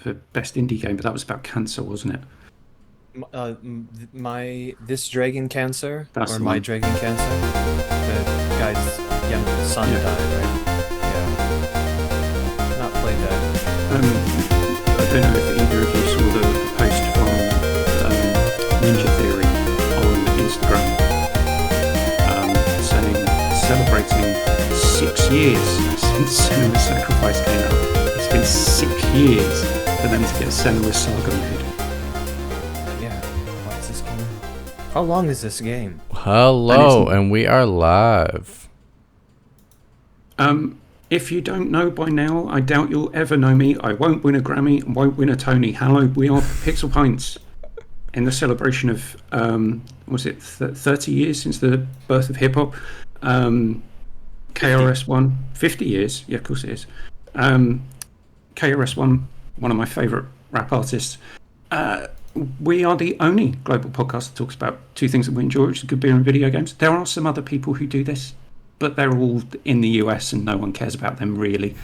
for best indie game, but that was about cancer, wasn't it? My This Dragon Cancer That's or the My one. Dragon Cancer. The guy's young son Yeah. died, right? Yeah. Not played that. I don't know if either of you saw the post from Ninja Theory on Instagram, saying celebrating 6 years since Senua's Sacrifice came out. It's been 6 years for them to get Senua's Saga made. Yeah. What's this game? How long is this game? Hello, and we are live. If you don't know by now, I doubt you'll ever know me. I won't win a Grammy and won't win a Tony. Hello, we are Pixel Pints. In the celebration of, 30 years since the birth of hip hop? KRS-One, 50 years. Yeah, of course it is. KRS-One, one of my favourite rap artists. We are the only global podcast that talks about two things that we enjoy, which is good beer and video games. There are some other people who do this, but they're all in the US and no one cares about them really,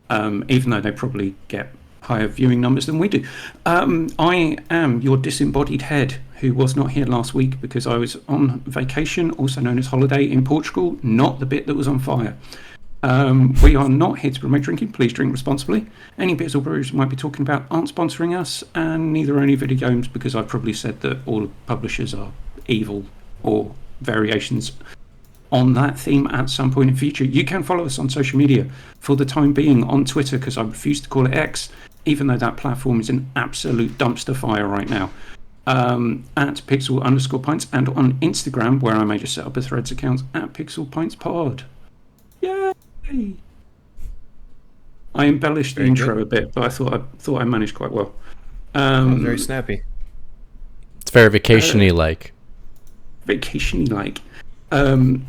even though they probably get higher viewing numbers than we do. I am your disembodied head who was not here last week because I was on vacation, also known as holiday, in Portugal, not the bit that was on fire. We are not here to promote drinking. Please drink responsibly. Any beers or brews we might be talking about aren't sponsoring us, and neither are any video games because I've probably said that all publishers are evil or variations on that theme at some point in future. You can follow us on social media for the time being on Twitter, because I refuse to call it X, even though that platform is an absolute dumpster fire right now. At Pixel_Pints, and on Instagram, where I may just set up a Threads account at Pixel Pints Pod. Yay! I embellished the Very intro good. a bit, but I thought I managed quite well. Very snappy. It's very vacation-y like. Vacation-y like.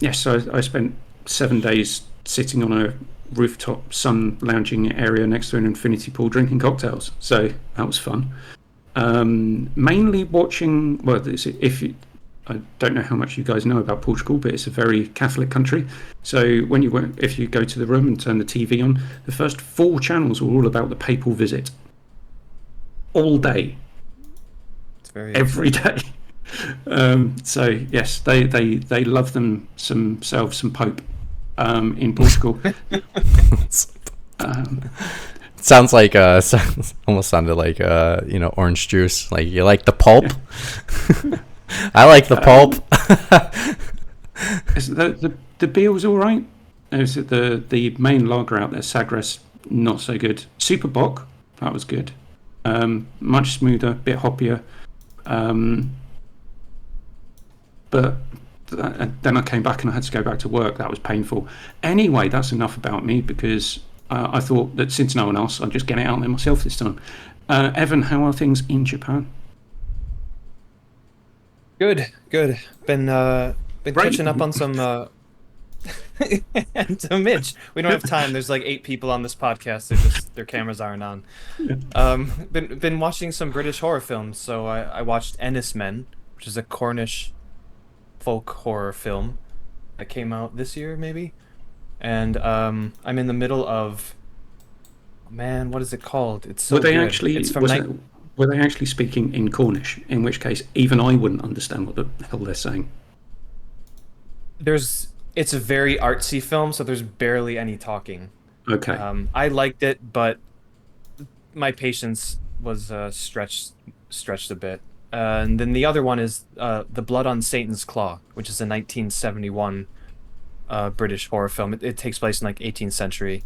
Yes, so I spent 7 days sitting on a rooftop sun lounging area next to an infinity pool drinking cocktails, so that was fun. Mainly watching, I don't know how much you guys know about Portugal, but it's a very Catholic country. So if you go to the room and turn the TV on, the first 4 channels were all about the papal visit. All day. It's very Every day. So yes, they love themselves some Pope in Portugal. Sounds like almost sounded like orange juice. Like, you like the pulp? Yeah. I like the pulp. The beer was all right. The main lager out there, Sagres, not so good. Super Bock, that was good. Much smoother, bit hoppier. But then I came back and I had to go back to work. That was painful. Anyway, that's enough about me, because I thought that since no one else, I'd just get it out there myself this time. Evan, how are things in Japan? good. Been Great. catching up on some. And to Mitch, we don't have time. There's like 8 people on this podcast. Their cameras aren't on. Been watching some British horror films. So I watched Ennis Men, which is a Cornish folk horror film that came out this year, maybe. And I'm in the middle of. Man, what is it called? It's so Were they good. actually It's from were they actually speaking in Cornish? In which case, even I wouldn't understand what the hell they're saying. It's a very artsy film, so there's barely any talking. Okay. I liked it, but my patience was stretched a bit. And then the other one is The Blood on Satan's Claw, which is a 1971 British horror film. It takes place in like 18th century.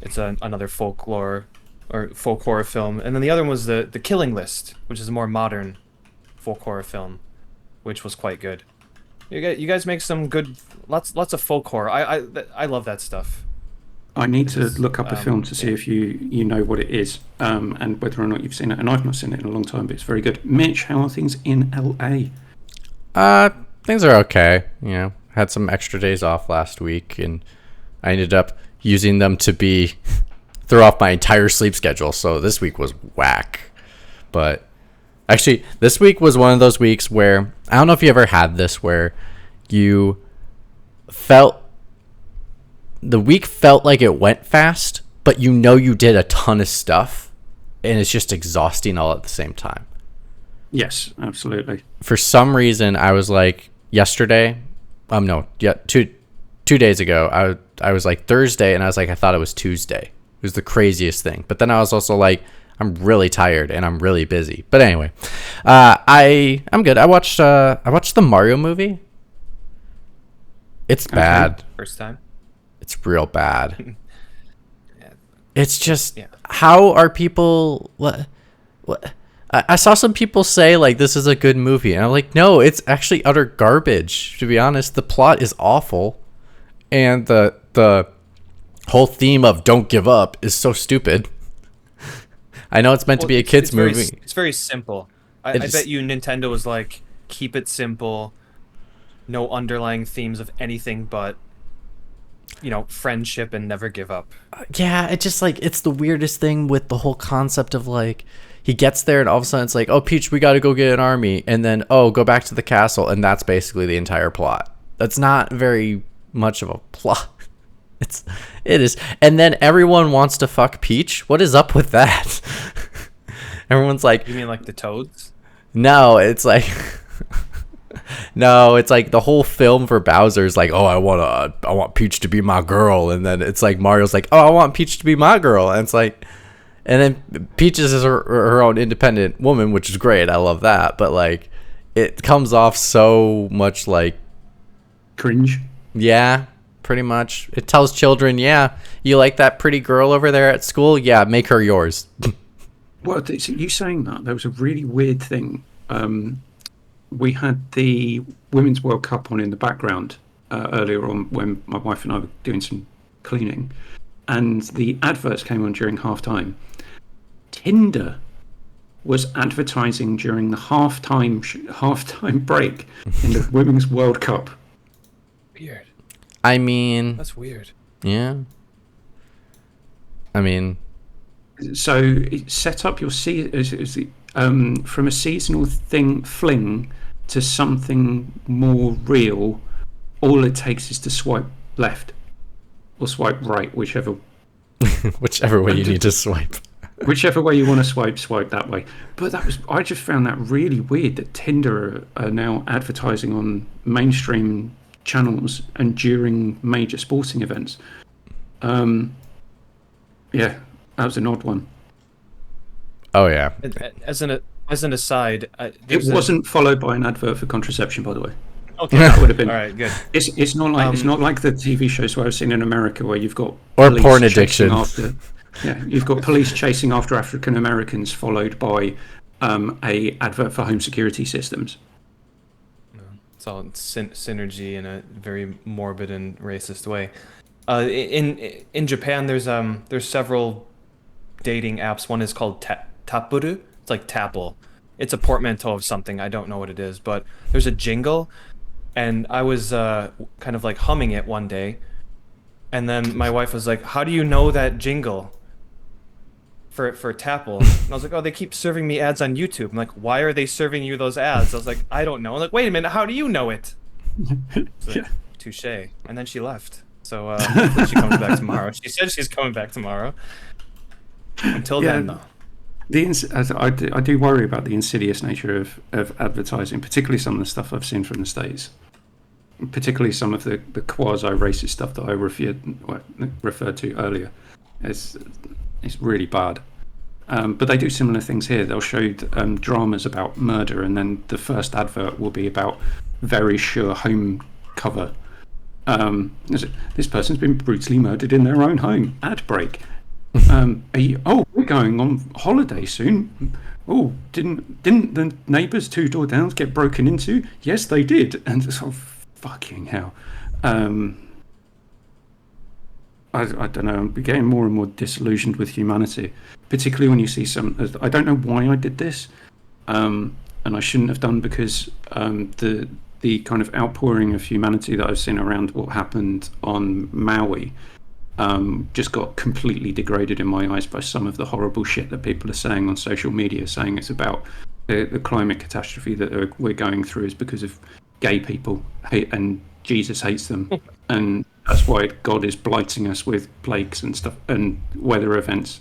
It's another folklore or folk horror film. And then the other one was the Killing List, which is a more modern folk horror film, which was quite good. You guys make some good lots of folk horror. I love that stuff. I need to look up a film to see if you know what it is, and whether or not you've seen it. And I've not seen it in a long time, but it's very good. Mitch, how are things in LA? Things are okay. Had some extra days off last week, and I ended up using them to throw off my entire sleep schedule. So this week was whack. But actually, this week was one of those weeks where, I don't know if you ever had this, where you felt the week felt like it went fast, but you did a ton of stuff. and it's just exhausting all at the same time. Yes, absolutely. For some reason, I was like yesterday, two days ago, I was like Thursday, and I was like, I thought it was Tuesday. It was the craziest thing. But then I was also like, I'm really tired and I'm really busy. But anyway, I'm good. I watched the Mario movie. It's bad. First time. It's real bad. Yeah. It's just how are people? What? I saw some people say like this is a good movie, and I'm like, no, it's actually utter garbage. To be honest, the plot is awful, and the whole theme of "don't give up" is so stupid. I know it's meant to be a kids movie. It's very simple. I bet you Nintendo was like, keep it simple, no underlying themes of anything but, friendship and never give up. Yeah, it just like it's the weirdest thing with the whole concept of like he gets there and all of a sudden it's like, oh, Peach, we got to go get an army, and then go back to the castle, and that's basically the entire plot. That's not very much of a plot. It is. And then everyone wants to fuck Peach. What is up with that? Everyone's like, you mean like the Toads? No, it's like no, it's like the whole film for Bowser's like, oh, I want Peach to be my girl, and then it's like Mario's like, oh, I want Peach to be my girl, and it's like, and then Peach is her own independent woman, which is great. I love that, but like it comes off so much like cringe. Yeah. Pretty much. It tells children, yeah, you like that pretty girl over there at school? Yeah, make her yours. Well, you saying that, there was a really weird thing. We had the Women's World Cup on in the background earlier on when my wife and I were doing some cleaning, and the adverts came on during halftime. Tinder was advertising during the halftime break in the Women's World Cup. Weird. I mean, that's weird. Yeah. I mean, so set up your from a seasonal fling to something more real. All it takes is to swipe left or swipe right, whichever way you need to swipe. Whichever way you want to swipe that way. But I just found that really weird that Tinder are now advertising on mainstream channels and during major sporting events. Yeah, that was an odd one. Oh yeah. As an aside, it wasn't followed by an advert for contraception, by the way. Okay, that would have been all right. Good. It's not like the TV shows where I've seen in America where you've got or porn addiction. You've got police chasing after African Americans, followed by a advert for home security systems. It's all synergy in a very morbid and racist way. In Japan, there's several dating apps. One is called Tapuru. It's like Tapple. It's a portmanteau of something. I don't know what it is, but there's a jingle, and I was kind of like humming it one day, and then my wife was like, "How do you know that jingle for Tapple?" And I was like, "Oh, they keep serving me ads on YouTube." I'm like, "Why are they serving you those ads?" I was like, "I don't know." I'm like, "Wait a minute, how do you know it?" Like, touche. And then she left. So hopefully she comes back tomorrow. She said she's coming back tomorrow. Until then, though. I do worry about the insidious nature of advertising, particularly some of the stuff I've seen from the States. Particularly some of the quasi-racist stuff that I referred to earlier. It's really bad. But they do similar things here. They'll show dramas about murder, and then the first advert will be about very sure home cover. This person's been brutally murdered in their own home. Ad break. We're going on holiday soon. Oh, didn't the neighbours 2 doors down get broken into? Yes, they did. And it's fucking hell. I don't know. I'm getting more and more disillusioned with humanity, particularly when you see some. I don't know why I did this, and I shouldn't have done, because the kind of outpouring of humanity that I've seen around what happened on Maui just got completely degraded in my eyes by some of the horrible shit that people are saying on social media, saying it's about the climate catastrophe that we're going through is because of gay people, and Jesus hates them, and that's why God is blighting us with plagues and stuff and weather events.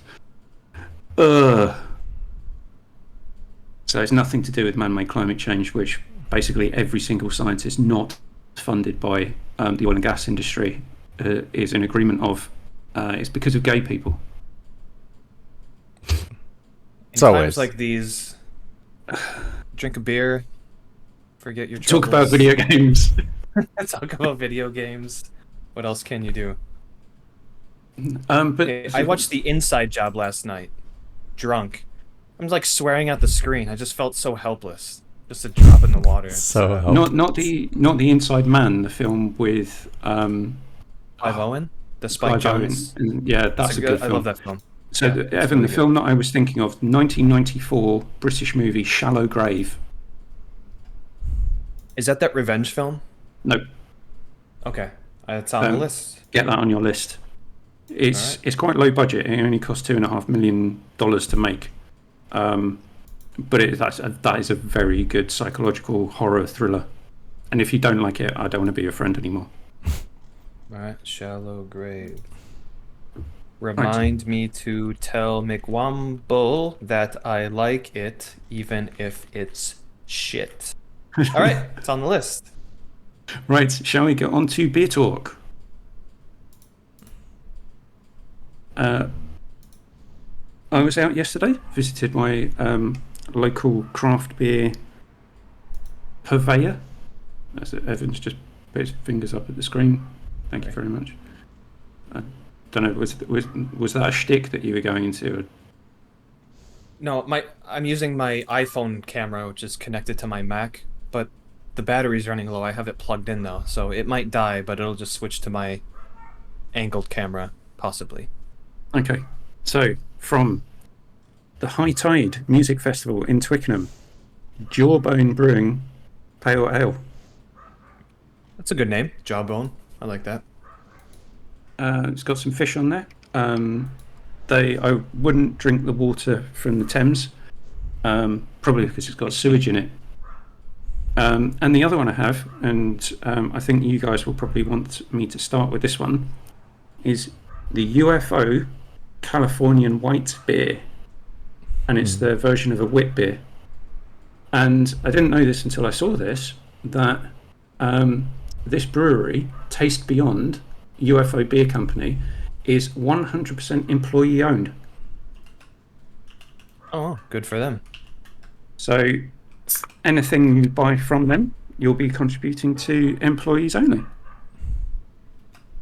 So it's nothing to do with man-made climate change, which basically every single scientist not funded by the oil and gas industry is in agreement of. It's because of gay people. In times like these, drink a beer, forget your troubles. Talk about video games. Talk about video games. What else can you do? But I watched The Inside Job last night, drunk. I'm like swearing at the screen. I just felt so helpless. Just a drop in the water. So helpless. not the Inside Man, the film with Clive Owen, the Spike Jones. Yeah, that's a good film. I love that film. So, yeah, Evan, really the film that I was thinking of, 1994 British movie Shallow Grave. Is that revenge film? No. Okay, it's on the list. Get that on your list. It's quite low budget. It only cost $2.5 million to make. But that is a very good psychological horror thriller. And if you don't like it, I don't want to be your friend anymore. All right, Shallow Grave. Remind me to tell McWomble that I like it, even if it's shit. All right, it's on the list. Right, shall we get on to beer talk? I was out yesterday, visited my local craft beer purveyor. That's it. Evan's just put his fingers up at the screen. Thank you very much. I don't know, was that a shtick that you were going into? No, I'm using my iPhone camera, which is connected to my Mac, but the battery's running low. I have it plugged in though, so it might die, but it'll just switch to my angled camera, possibly. Okay, so from the High Tide Music Festival in Twickenham, Jawbone Brewing Pale Ale. That's a good name, Jawbone. I like that. It's got some fish on there. I wouldn't drink the water from the Thames, probably because it's got sewage in it. And the other one I have, and I think you guys will probably want me to start with this one, is the UFO Californian White Beer. And it's the version of a wit beer. And I didn't know this until I saw this, that this brewery, Taste Beyond, UFO Beer Company, is 100% employee owned. Oh, good for them. So anything you buy from them, you'll be contributing to employees only.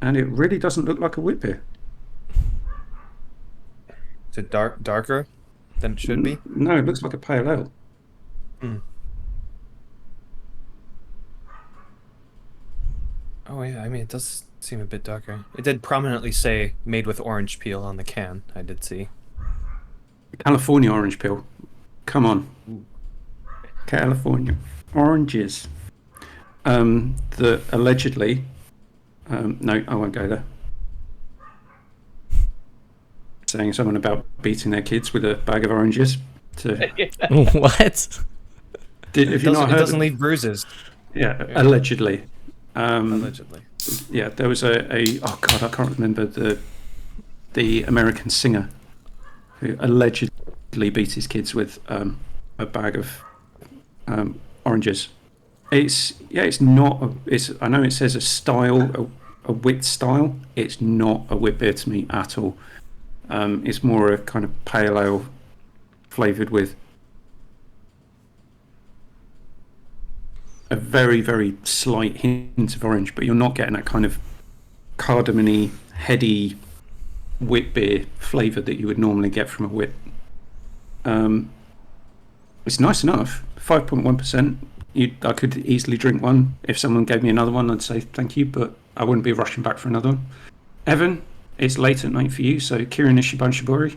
And it really doesn't look like a wit beer. Is it darker than it should be? No, it looks like a pale ale. Oh yeah, I mean it does seem a bit darker. It did prominently say made with orange peel on the can. I did see. California orange peel. Come on. California oranges. The allegedly. No, I won't go there. Saying something about beating their kids with a bag of oranges. What? Have you not heard? It doesn't leave bruises. Yeah, allegedly. Allegedly. Yeah, there was oh god, I can't remember the American singer who allegedly beat his kids with a bag of oranges. It's not. I know it says a style, a wit style. It's not a wit beer to me at all. It's more a kind of pale ale flavoured with a very, very slight hint of orange, but you're not getting that kind of cardamom-y, heady wit beer flavour that you would normally get from a wit. It's nice enough, 5.1%. I could easily drink one. If someone gave me another one, I'd say thank you, but I wouldn't be rushing back for another one. Evan, it's late at night for you, so Kirin Ishiban Shibori.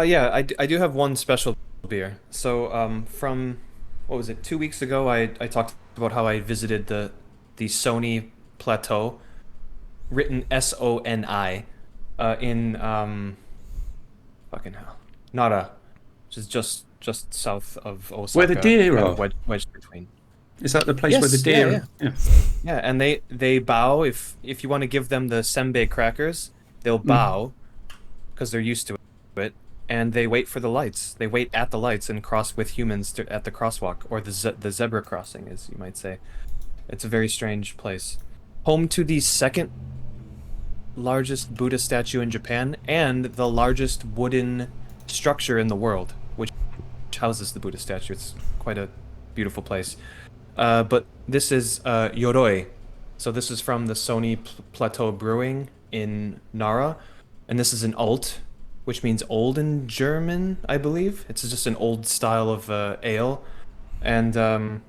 Yeah, I do have one special beer. So from, what was it, 2 weeks ago, I talked about how I visited the Sony Plateau, written SONI, in fucking hell, Nara, which is just south of Osaka. Where the deer are. Wedged between. Is that the place where the deer? Yeah, and they bow if you want to give them the senbei crackers, they'll bow because they're used to it, and they wait for the lights. They wait at the lights and cross with humans at the crosswalk, or the zebra crossing, as you might say. It's a very strange place. Home to the second largest Buddha statue in Japan and the largest wooden structure in the world, which houses the Buddha statue. It's quite a beautiful place. But this is Yoroi. So this is from the Sony Plateau Brewing in Nara. And this is an alt, which means old in German, I believe. It's just an old style of ale. And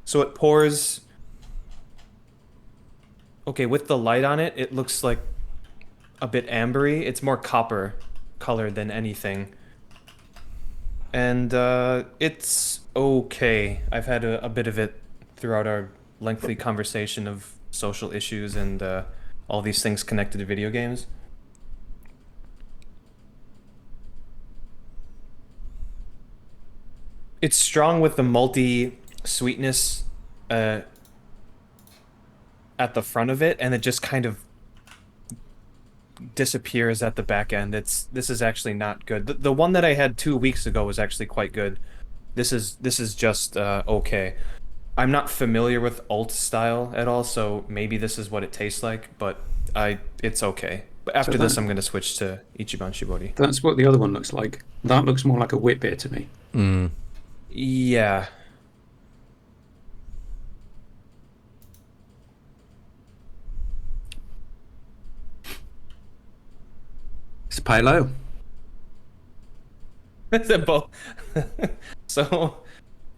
so it pours... Okay, with the light on it, it looks like a bit ambery. It's more copper colored than anything. And it's okay. I've had a bit of it throughout our lengthy conversation of social issues and all these things connected to video games. It's strong with the malty sweetness at the front of it, and it just kind of disappears at the back end. This is actually not good. The one that I had 2 weeks ago was actually quite good. This is just okay. I'm not familiar with alt style at all, so maybe this is what it tastes like, but it's okay. But after this, I'm going to switch to Ichiban Shibori. That's what the other one looks like. That looks more like a wit beer to me. Mm. Yeah. It's a pale ale. Is it both? So,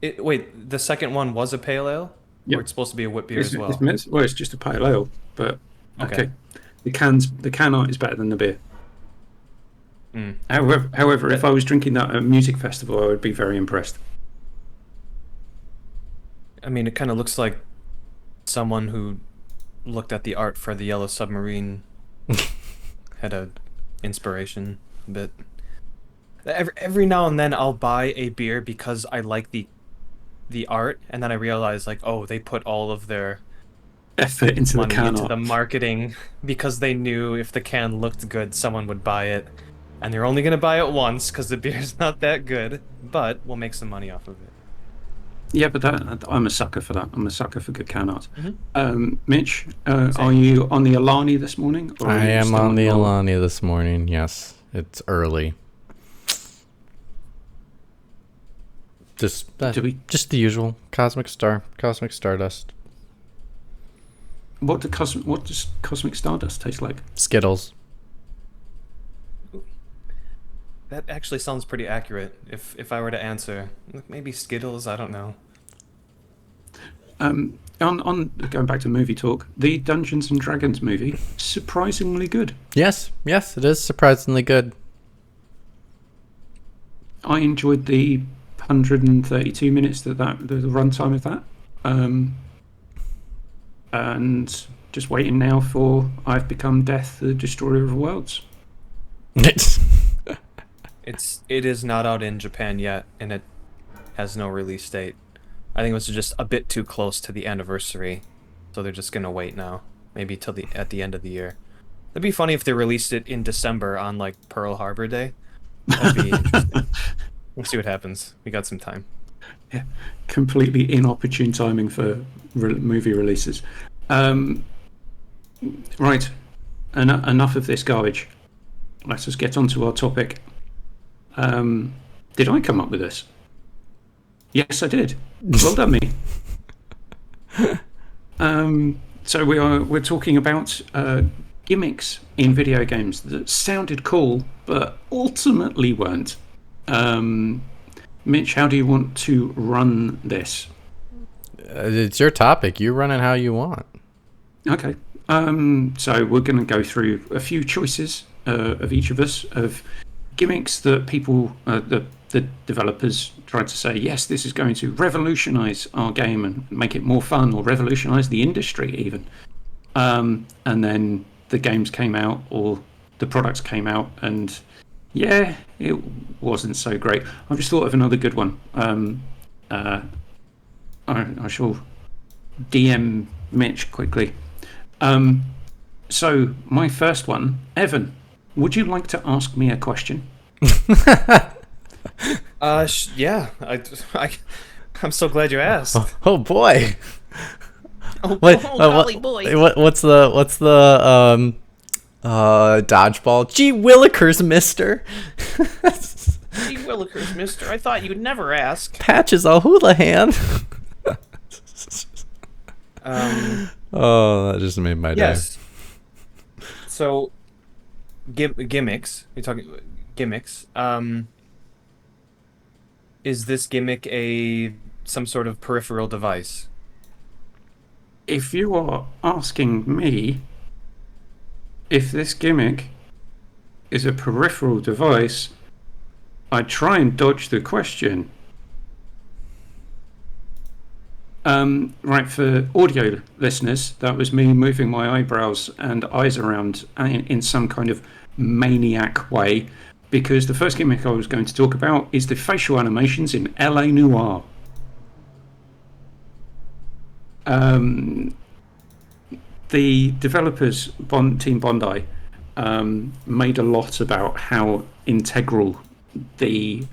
wait, the second one was a pale ale? Yep. Or it's supposed to be a wit beer as well? It's just a pale ale, but okay. The can art is better than the beer. Mm. However, if I was drinking that at a music festival, I would be very impressed. I mean, it kind of looks like someone who looked at the art for the Yellow Submarine had a inspiration a bit. Every now and then I'll buy a beer because I like the art, and then I realize, like, oh, they put all of their effort into money the can into art. the marketing because they knew if the can looked good, someone would buy it. And they're only going to buy it once because the beer's not that good, but we'll make some money off of it. Yeah, but I'm a sucker for that. I'm a sucker for good can art. Mm-hmm. Mitch, are you on the Alani this morning? Or I am on the Alani this morning, yes. It's early. Just the usual. Cosmic Stardust. What does Cosmic Stardust taste like? Skittles. That actually sounds pretty accurate. If I were to answer, maybe Skittles, I don't know. On going back to movie talk, the Dungeons and Dragons movie, surprisingly good. Yes, it is surprisingly good. I enjoyed the 132 minutes the runtime of that, and just waiting now for I've Become Death, the Destroyer of Worlds. It is not out in Japan yet, and it has no release date. I think it was just a bit too close to the anniversary, so they're just gonna wait now, maybe till at the end of the year. It'd be funny if they released it in December on like Pearl Harbor Day. That'd be interesting. We'll see what happens. We got some time. Yeah, completely inopportune timing for movie releases. Right, enough of this garbage. Let's just get on to our topic. Did I come up with this? Yes, I did. Well done, me. So we're talking about gimmicks in video games that sounded cool, but ultimately weren't. Mitch, how do you want to run this? It's your topic. You run it how you want. Okay. So we're going to go through a few choices of each of us of gimmicks that people, the developers, tried to say, yes, this is going to revolutionize our game and make it more fun, or revolutionize the industry even. And then the games came out, or the products came out, and yeah, it wasn't so great. I've just thought of another good one. I shall DM Mitch quickly. So my first one, Evan, would you like to ask me a question? Yeah. I'm so glad you asked. Oh boy. Oh, Golly boy. What's the dodgeball? Gee willikers, mister. Gee willikers, mister. I thought you'd never ask. Patches O'Houlihan. Oh, that just made my day. Yes. So, gimmicks. You're talking gimmicks. Is this gimmick some sort of peripheral device? If you are asking me if this gimmick is a peripheral device, I try and dodge the question. Right, for audio listeners, that was me moving my eyebrows and eyes around in some kind of maniac way, because the first gimmick I was going to talk about is the facial animations in LA Noire. The developers, Team Bondi, made a lot about how integral the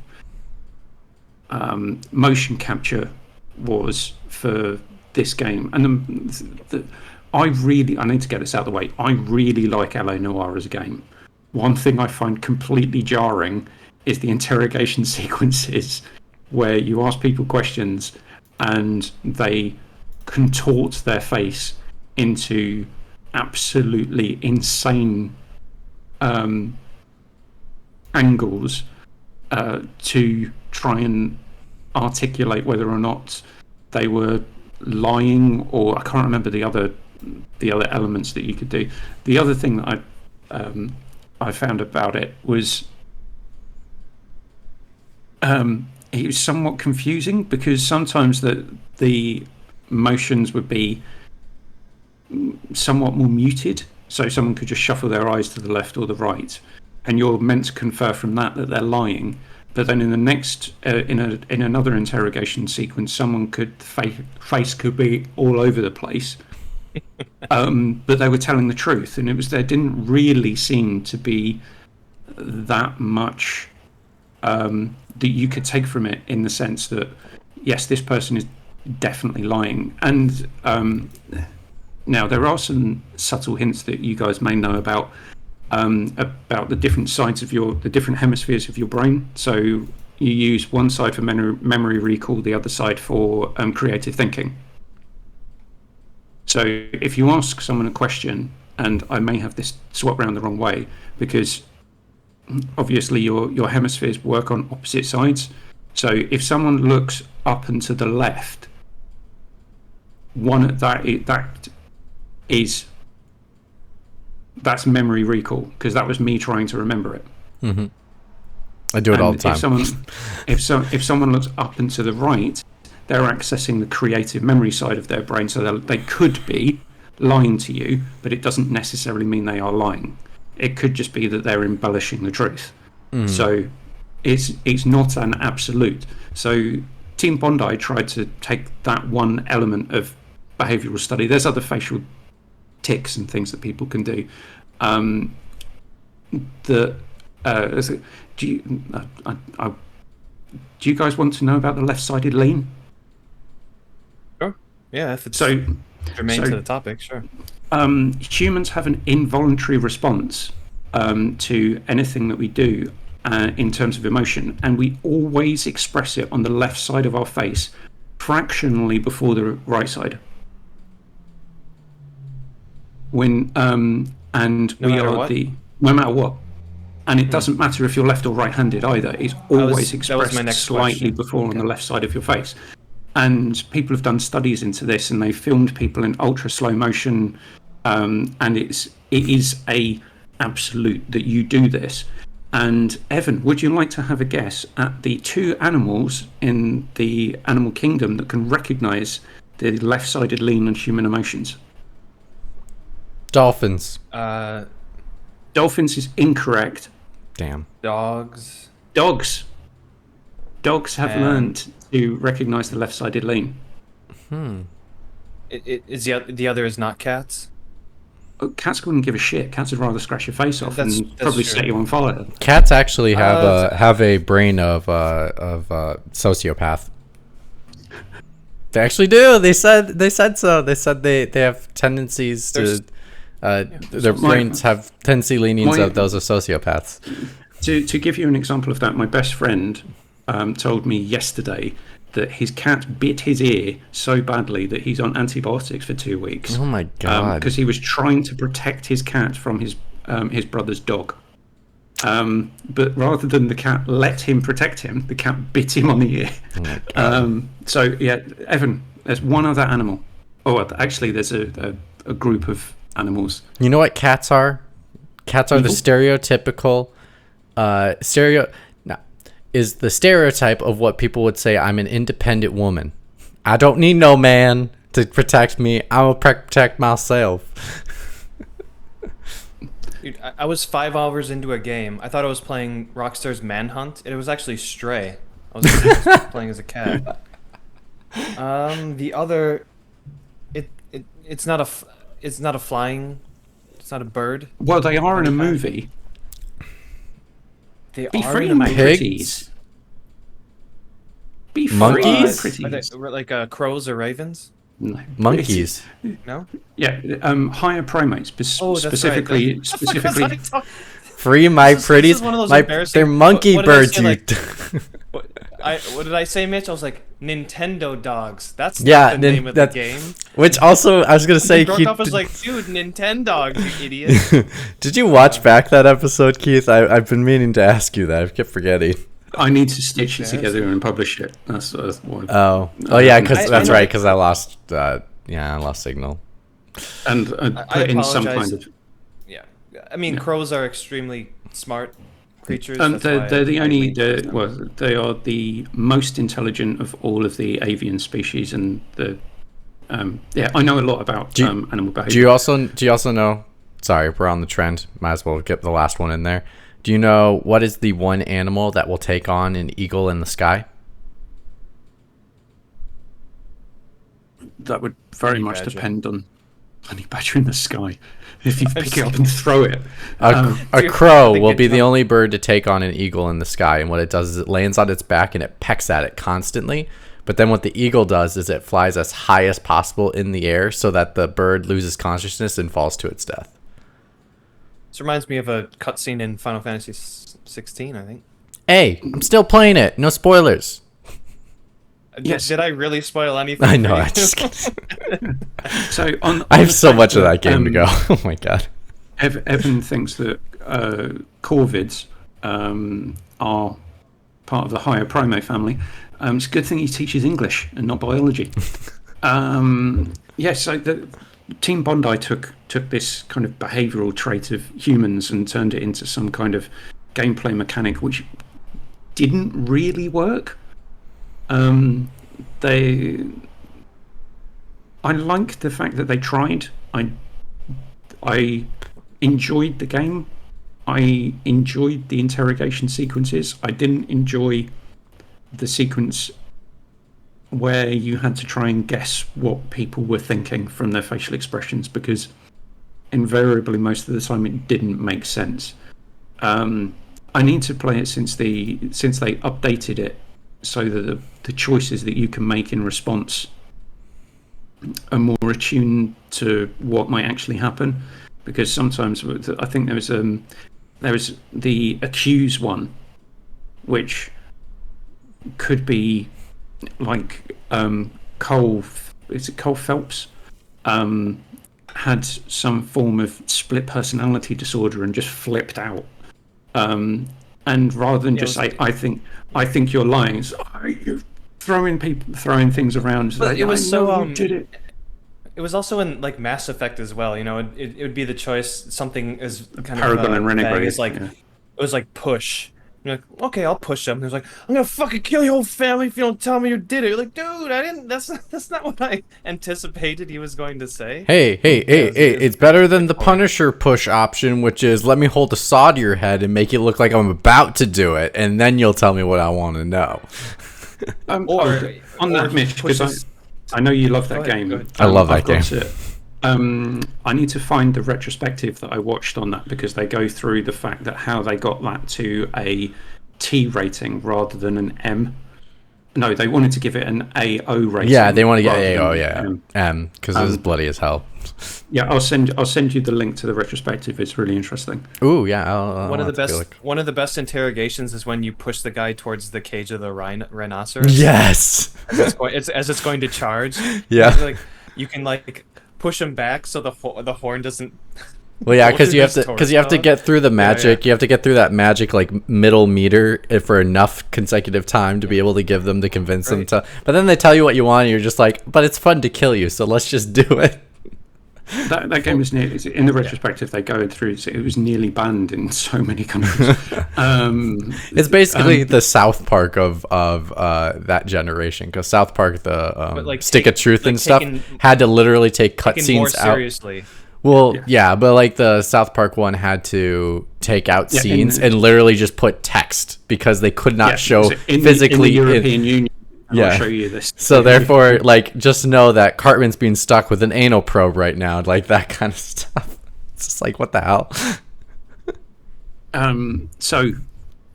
motion capture was for this game. And I need to get this out of the way, I really like LA Noire as a game. One thing I find completely jarring is the interrogation sequences where you ask people questions and they contort their face into absolutely insane angles to try and articulate whether or not they were lying, or I can't remember the other elements that you could do. The other thing that I found about it was it was somewhat confusing, because sometimes the motions would be somewhat more muted, so someone could just shuffle their eyes to the left or the right, and you're meant to confer from that they're lying. But then in the next in another interrogation sequence, someone face could be all over the place, but they were telling the truth, and there didn't really seem to be that much that you could take from it, in the sense that yes, this person is definitely lying. And now there are some subtle hints that you guys may know about the different sides of the different hemispheres of your brain. So you use one side for memory recall, the other side for creative thinking. So if you ask someone a question, and I may have this swapped around the wrong way, because obviously your hemispheres work on opposite sides. So if someone looks up and to the left, that's memory recall, because that was me trying to remember it. Mm-hmm. I do it all the time. If someone looks up and to the right, they're accessing the creative memory side of their brain, so they could be lying to you, but it doesn't necessarily mean they are lying. It could just be that they're embellishing the truth. Mm. So it's not an absolute. So Team Bondi tried to take that one element of behavioural study. There's other facial tics and things that people can do. Do you guys want to know about the left-sided lean? Sure. Yeah, if it's germane to the topic, sure. Humans have an involuntary response to anything that we do in terms of emotion, and we always express it on the left side of our face, fractionally before the right side. No matter what, and it doesn't matter if you're left or right-handed either. It's always expressed slightly before on the left side of your face. And people have done studies into this, and they filmed people in ultra slow motion, and it is a absolute that you do this. And Evan, would you like to have a guess at the two animals in the animal kingdom that can recognise the left-sided lean and human emotions? Dolphins. Dolphins is incorrect. Damn. Dogs. Dogs have learned to recognise the left-sided lean. The other is not cats? cats wouldn't give a shit. Cats would rather scratch your face off That's and probably true. set you on fire. Cats actually have a brain of sociopath. They actually do. They said so. They said they have tendencies to. Their brains have tendency leanings of those of sociopaths. To give you an example of that, my best friend told me yesterday that his cat bit his ear so badly that he's on antibiotics for 2 weeks. Oh my god! Because he was trying to protect his cat from his brother's dog. But rather than the cat let him protect him, the cat bit him on the ear. Oh So yeah, Evan, there's one other animal. Oh, actually, there's a group of animals. You know what cats are? Cats are the stereotypical is the stereotype of what people would say, I'm an independent woman. I don't need no man to protect me. I will protect myself. Dude, I was 5 hours into a game. I thought I was playing Rockstar's Manhunt, and it was actually Stray. I was playing as a cat. The other, it's not a flying, it's not a bird. Well, they are in a movie. They Be are free, in a my movie. pretties. Be free, Monkeys? my Are they pretties. like crows or ravens? No. Monkeys. No. Yeah, higher primates, Oh, that's specifically. right. Specifically, Free my This is pretties. one of those My, embarrassing- they're monkey what did I birds. say, You. What did I say, Mitch? I was like, Nintendo dogs. That's Yeah, not the name of the game. Which also, I was gonna say, Broke Keith, off was like, dude, Nintendo dogs, you idiot. did you watch back that episode, Keith? I've been meaning to ask you that. I kept forgetting. I need to stitch it Okay. together and publish it. That's why. Oh yeah, because I that's know- right. Because I lost. I lost signal. And put in some apologize. kind of. Yeah. I mean, crows are extremely smart creatures. And that's why they're the I only. linked them. Well, they are the most intelligent of all of the avian species, and the. Yeah, I know a lot about animal behavior. Do you also know? Sorry, we're on the trend. Might as well get the last one in there. Do you know what is the one animal that will take on an eagle in the sky? That would very Honey much badger. depend on honey badger in the sky. If you pick it up and throw it. A Dude, crow I will think be it's the not- only bird to take on an eagle in the sky, and what it does is it lands on its back and it pecks at it constantly. But then what the eagle does is it flies as high as possible in the air so that the bird loses consciousness and falls to its death. This reminds me of a cutscene in Final Fantasy 16, I think. Hey, I'm still playing it. No spoilers. Yes. Did I really spoil anything? I know. for you? I just So on I have the so fact much of that game to go. um, Oh my god. Evan thinks that corvids are part of the higher primate family. It's a good thing he teaches English and not biology. So the Team Bondi took this kind of behavioural trait of humans and turned it into some kind of gameplay mechanic, which didn't really work. I like the fact that they tried. I enjoyed the game. I enjoyed the interrogation sequences. I didn't enjoy the sequence where you had to try and guess what people were thinking from their facial expressions, because invariably most of the time it didn't make sense. I need to play it since they updated it so that the choices that you can make in response are more attuned to what might actually happen. Because sometimes I think there was the accuse one, which could be like Cole. Is it Cole Phelps? Had some form of split personality disorder and just flipped out. And rather than just say, I think you're lying, it's, you're throwing things around. But it was so you did it. It was also in like Mass Effect as well. You know, it would be the choice. Something as kind Paragon of and Renegade, vague as like yeah. it was like push. You're like, okay, I'll push him. He was like, I'm gonna fucking kill your whole family if you don't tell me you did it. You're like, dude, I didn't. That's not what I anticipated he was going to say. Hey, it's better than the Punisher push option, which is let me hold a saw to your head and make it look like I'm about to do it, and then you'll tell me what I want to know. Or on that, Mitch, because I know you love that Go ahead, game. go ahead. I love that I've got game. I need to find the retrospective that I watched on that, because they go through the fact that how they got that to a T rating rather than an M. No, they wanted to give it an AO rating. Yeah, they want to get rather AO, than yeah. Because it was bloody as hell. Yeah, I'll send you the link to the retrospective. It's really interesting. Ooh, yeah. I'll One of have the to best, look. one of the best interrogations is when you push the guy towards the cage of the rhinoceros. Yes. As it's going to charge. Yeah. Like you can like push him back so the horn doesn't. Well, yeah, go because through you have his to torso. get through the magic. yeah. You have to get through that magic like middle meter for enough consecutive time to be able to give them to convince them Right. to. But then they tell you what you want, and you're just like, but it's fun to kill you, so let's just do it. That game was near, in the retrospective. They go through. It was nearly banned in so many countries. It's basically the South Park of that generation, because South Park, the like, Stick of Truth like and stuff, taken- had to literally take Taken more cutscenes out. seriously. Well, yeah, but like the South Park one had to take out Yeah, scenes and literally just put text because they could not show physically. in the European Union. Yeah. I'll show you this. So therefore, like, just know that Cartman's being stuck with an anal probe right now, like that kind of stuff. It's just like, what the hell? So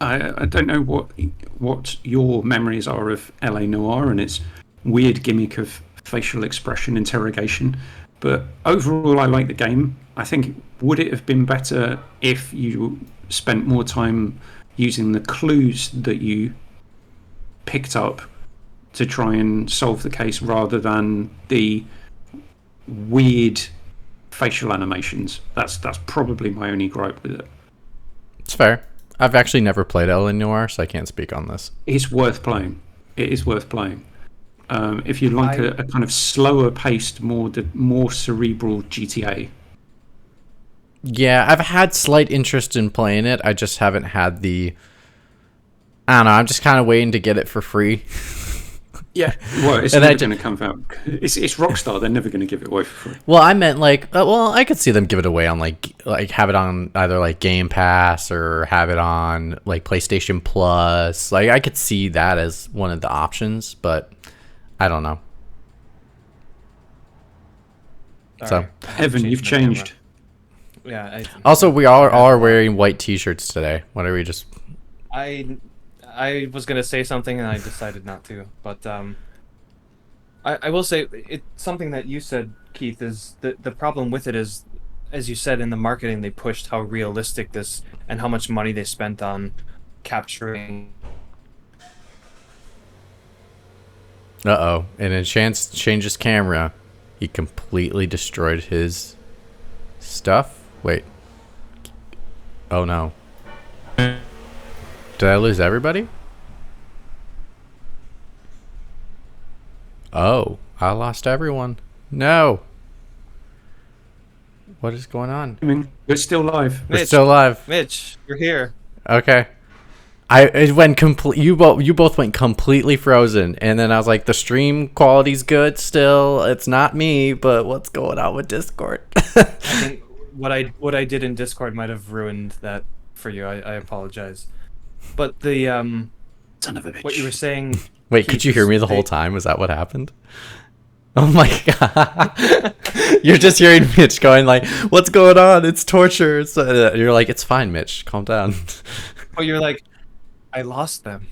I don't know what your memories are of LA Noire and its weird gimmick of facial expression interrogation, but overall I like the game. I think, would it have been better if you spent more time using the clues that you picked up to try and solve the case rather than the weird facial animations? That's probably my only gripe with it. It's fair. I've actually never played LA Noire, so I can't speak on this. It's worth playing. It is worth playing. If you like a kind of slower paced, more cerebral GTA. Yeah, I've had slight interest in playing it. I just haven't had the... I don't know, I'm just kind of waiting to get it for free. Yeah, well, it's And never I going to come out. It's Rockstar. They're never going to give it away for free. Well, I meant like, well, I could see them give it away on like have it on either like Game Pass or have it on like PlayStation Plus. Like, I could see that as one of the options, but I don't know. Sorry. So, Evan, you've my camera. changed. Yeah. also, we all are wearing white T-shirts today. Why don't we just? I was gonna say something and I decided not to, but I will say it's something that you said, Keith, is the problem with it is, as you said, in the marketing they pushed how realistic this and how much money they spent on capturing. Uh-oh. And in Chance changes camera, he completely destroyed his stuff. Wait. Oh no. Did I lose everybody? Oh, I lost everyone. No. What is going on? I mean, we're still live. We're Mitch, still live. Mitch, you're here. Okay. It went complete. You both went completely frozen, and then I was like, the stream quality's good still. It's not me, but what's going on with Discord? I think what I did in Discord might have ruined that for you. I apologize. But the Son of a bitch. what you were saying. Wait, could you hear me the whole time? Was that what happened? Oh my god! You're just hearing Mitch going like, "What's going on? It's torture." You're like, "It's fine, Mitch. Calm down." Oh, you're like, I lost them.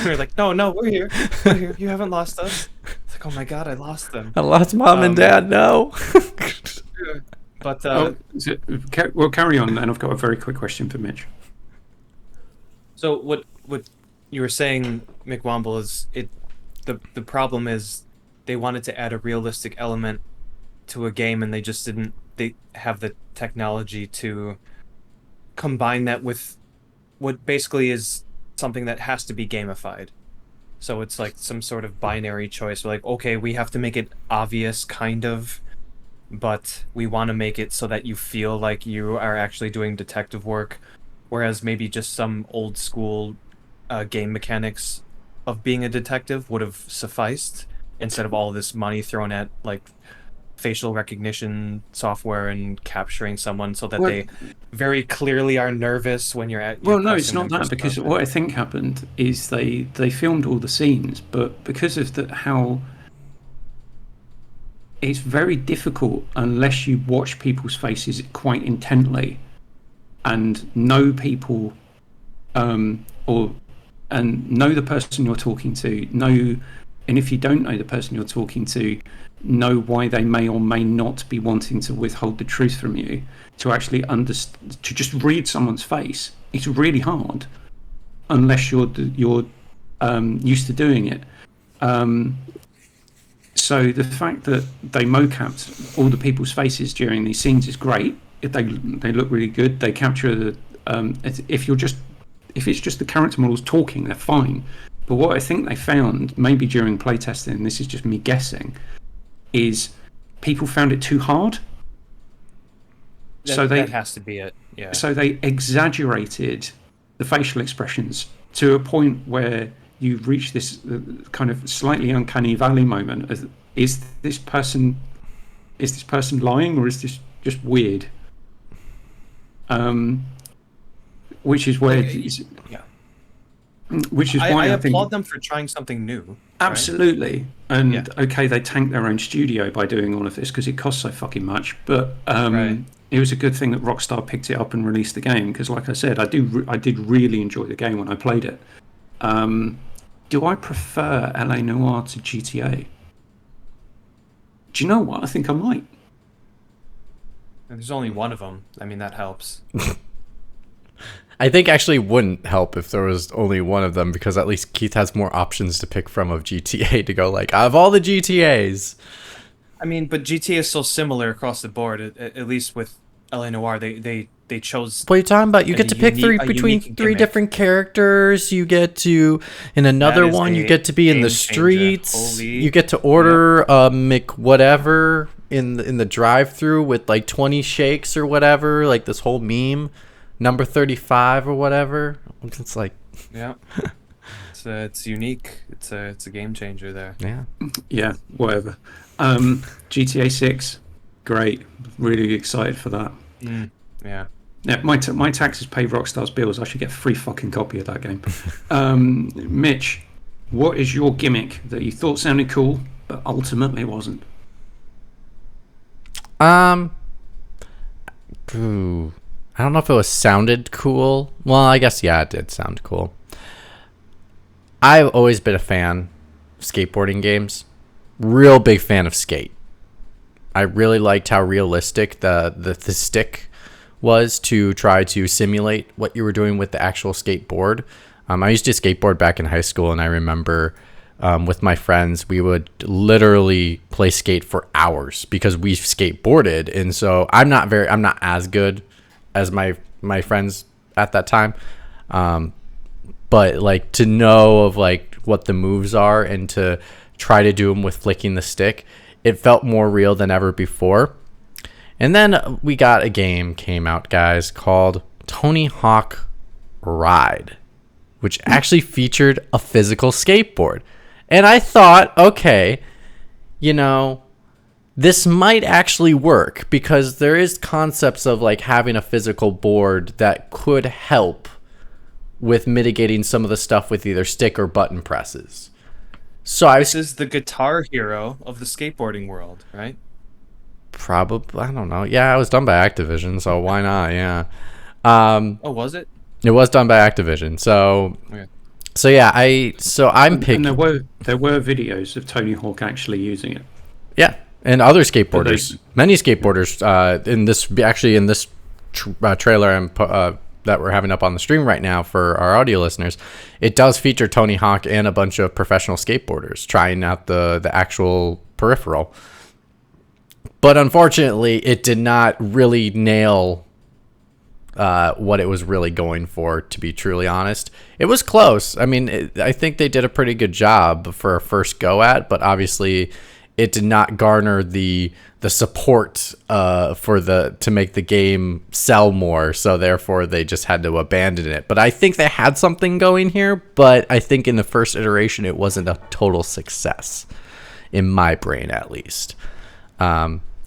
You're like, no, we're here. We're here. You haven't lost us. It's like, oh my god, I lost them. I lost mom and dad. No. But Well, carry on, and I've got a very quick question for Mitch. so what you were saying, Mick Womble, is the problem is they wanted to add a realistic element to a game and they just didn't. They have the technology to combine that with what basically is something that has to be gamified. So it's like some sort of binary choice. We're like, okay, we have to make it obvious, kind of, but we want to make it so that you feel like you are actually doing detective work, whereas maybe just some old school game mechanics of being a detective would have sufficed instead of all this money thrown at like facial recognition software and capturing someone so that they very clearly are nervous when you're at. Well, no, it's not that, because what I think happened is they filmed all the scenes, but because of how it's very difficult unless you watch people's faces quite intently and know people, and know the person you're talking to, and if you don't know the person you're talking to, know why they may or may not be wanting to withhold the truth from you, to actually to just read someone's face. It's really hard unless you're used to doing it. So the fact that they mocapped all the people's faces during these scenes is great. They look really good. They capture the if it's just the character models talking, they're fine. But what I think they found, maybe during playtesting, and this is just me guessing, is people found it too hard. That has to be it. Yeah. So they exaggerated the facial expressions to a point where you reach this kind of slightly uncanny valley moment. Is this person lying, or is this just weird? Which is where, which is why I think, applaud them for trying something new. Absolutely, right? And okay, they tanked their own studio by doing all of this because it costs so fucking much. But it was a good thing that Rockstar picked it up and released the game, because, like I said, I did really enjoy the game when I played it. Do I prefer LA Noire to GTA? Do you know what? I think I might. There's only one of them. I mean, that helps. I think actually wouldn't help if there was only one of them, because at least Keith has more options to pick from of GTA to go like, out of all the GTAs. I mean, but GTA is so similar across the board. At least with LA Noire, they chose. What are you talking about? You get to pick between three different characters. You get to, in another one, you get to be in the streets. You get to order a whatever in the drive-through with like 20 shakes or whatever, like this whole meme, number 35 or whatever. It's like, it's unique. It's a game changer there. Yeah, whatever. GTA 6, great. Really excited for that. Yeah, my taxes pay Rockstar's bills. I should get a free fucking copy of that game. Mitch, what is your gimmick that you thought sounded cool but ultimately wasn't? I don't know if it was sounded cool. Well, I guess it did sound cool. I've always been a fan of skateboarding games. Real big fan of Skate. I really liked how realistic the stick was to try to simulate what you were doing with the actual skateboard. I used to skateboard back in high school, and I remember with my friends, we would literally play Skate for hours because we skateboarded. And so I'm not as good as my friends at that time. But like to know of like what the moves are and to try to do them with flicking the stick, it felt more real than ever before. And then we got a game came out, guys, called Tony Hawk Ride, which actually featured a physical skateboard. And I thought, okay, this might actually work, because there is concepts of like having a physical board that could help with mitigating some of the stuff with either stick or button presses. So this is the Guitar Hero of the skateboarding world, right? Probably, I don't know. Yeah, it was done by Activision, so why not? Yeah. Was it? It was done by Activision. So, okay. So yeah, I'm picking. And there were videos of Tony Hawk actually using it. Yeah, and other skateboarders, many skateboarders. In this trailer that we're having up on the stream right now for our audio listeners, it does feature Tony Hawk and a bunch of professional skateboarders trying out the actual peripheral. But unfortunately, it did not really nail what it was really going for, to be truly honest. It was close. I mean, I think they did a pretty good job for a first go at, but obviously it did not garner the support to make the game sell more, so therefore they just had to abandon it. But I think they had something going here, but I think in the first iteration it wasn't a total success, in my brain at least.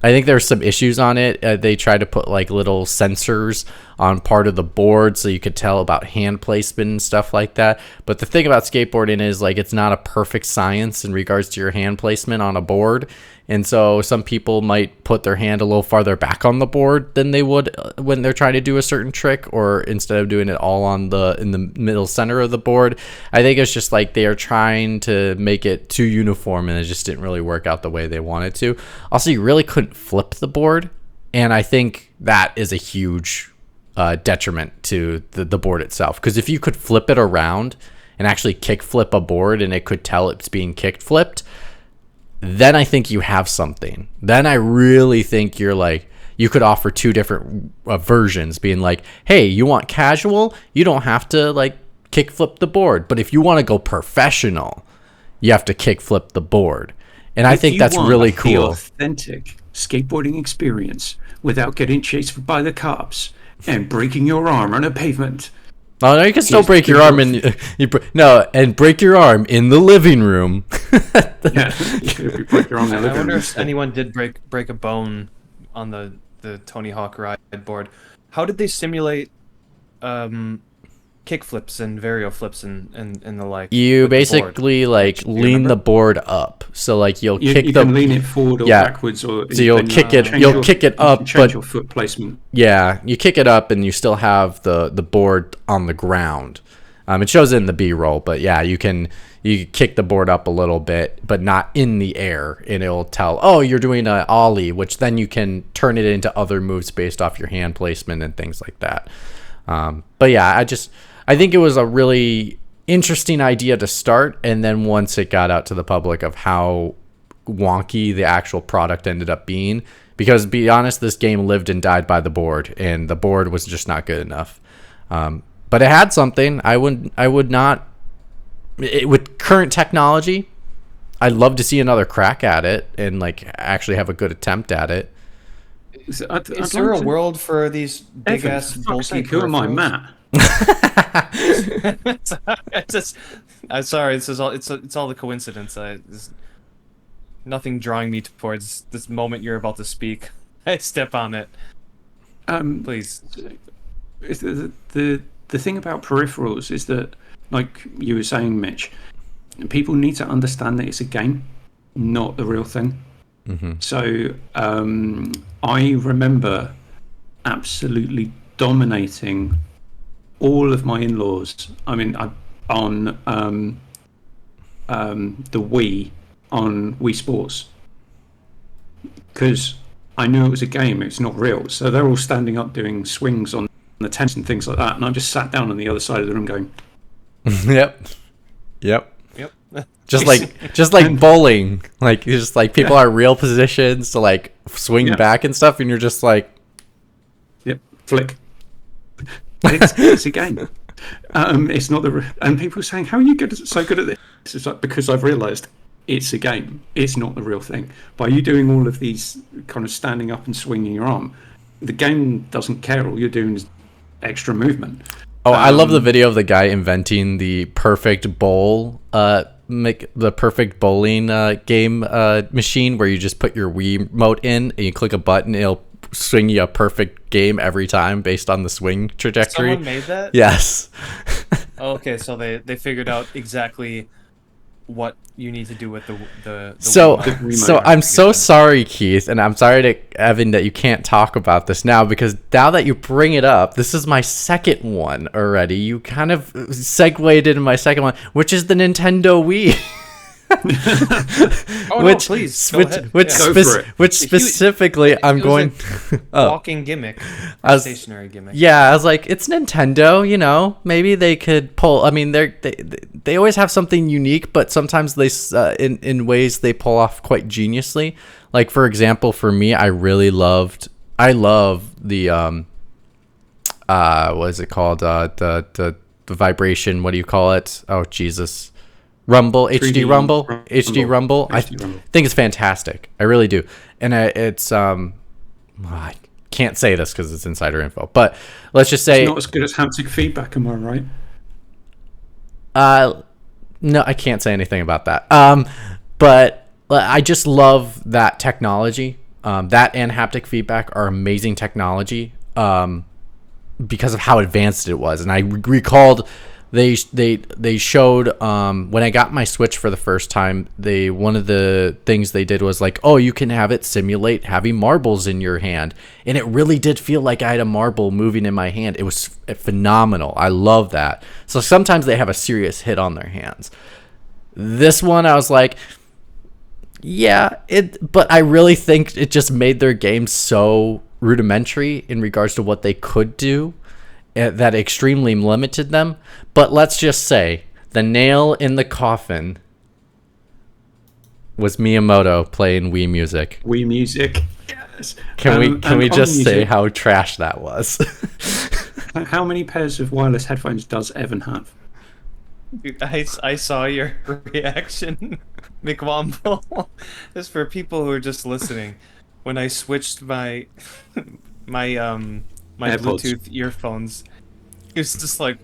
I think there's some issues on it. They tried to put like little sensors on part of the board so you could tell about hand placement and stuff like that. But the thing about skateboarding is like it's not a perfect science in regards to your hand placement on a board. And so some people might put their hand a little farther back on the board than they would when they're trying to do a certain trick, or instead of doing it all in the middle center of the board. I think it's just like they are trying to make it too uniform, and it just didn't really work out the way they wanted to. Also, you really couldn't flip the board, and I think that is a huge detriment to the board itself. Because if you could flip it around and actually kick flip a board and it could tell it's being kick flipped, then I think you have something. Then I really think you're like, you could offer two different versions, being like, hey, you want casual? You don't have to like kick flip the board. But if you want to go professional, you have to kick flip the board. And I think that's really cool. The authentic skateboarding experience without getting chased by the cops and breaking your arm on a pavement. Oh no, you can still break your arm and break your arm in the living room. Yeah, you break your arm in the living room. I wonder if anyone did break a bone on the Tony Hawk ride board. How did they simulate kick flips and vario flips and the like? You basically like lean the board up, so like you can lean it forward or backwards, or so you'll kick it up, but your foot placement. Yeah, you kick it up and you still have the board on the ground. It shows it in the B-roll, but yeah, you kick the board up a little bit, but not in the air, and it'll tell, oh, you're doing an ollie, which then you can turn it into other moves based off your hand placement and things like that. But yeah, I think it was a really interesting idea to start, and then once it got out to the public of how wonky the actual product ended up being, because to be honest, this game lived and died by the board, and the board was just not good enough. But it had something. I would not, with current technology, I'd love to see another crack at it and like actually have a good attempt at it. Is there a world for these big ass bulky? Who am I, Matt? I'm sorry. It's all the coincidence. There's nothing drawing me towards this moment you're about to speak. I step on it. Please. The thing about peripherals is that, like you were saying, Mitch, people need to understand that it's a game, not the real thing. Mm-hmm. So I remember absolutely dominating all of my in-laws. I mean, on the Wii, on Wii Sports, because I knew it was a game. It's not real. So they're all standing up doing swings on the tennis and things like that, and I just sat down on the other side of the room going, Yep. Just like bowling, like just like people are real positions to like swing back and stuff, and you're just like, yep, flick. It's a game. It's not and people are saying, how are you so good at this? It's like, because I've realised it's a game. It's not the real thing. By you doing all of these kind of standing up and swinging your arm, the game doesn't care. All you're doing is extra movement. Oh, I love the video of the guy inventing the perfect bowl, the perfect bowling game machine where you just put your Wii remote in and you click a button, it'll swing you a perfect game every time based on the swing trajectory. Someone made that? Yes. Okay, so they figured out exactly what you need to do with the so remote. I'm so sorry, Keith, and I'm sorry to Evan that you can't talk about this now, because now that you bring it up, this is my second one already. You kind of segued into my second one, which is the Nintendo Wii. Which specifically I'm going walking gimmick, stationary gimmick. Yeah, I was like, it's Nintendo, you know, maybe they could pull. I mean, they always have something unique, but sometimes they in ways they pull off quite geniusly. Like for example, for me, I love the what is it called, the vibration, what do you call it? Oh Jesus, Rumble, HD Rumble. I think it's fantastic. I really do. And it's I can't say this because it's insider info, but let's just say it's not as good as haptic feedback. Am I right? No, I can't say anything about that. But I just love that technology. That and haptic feedback are amazing technology. because of how advanced it was. And I recalled they showed when I got my Switch for the first time, one of the things they did was like, oh, you can have it simulate having marbles in your hand, and it really did feel like I had a marble moving in my hand. It was phenomenal. I love that. So sometimes they have a serious hit on their hands. This one I was like, yeah, but I really think it just made their game so rudimentary in regards to what they could do that extremely limited them. But let's just say the nail in the coffin was Miyamoto playing Wii Music. Wii Music, yes. Can we just say how trash that was? How many pairs of wireless headphones does Evan have? Dude, I saw your reaction, McWomble. Just for people who are just listening, when I switched my my Bluetooth earphones, he was just like,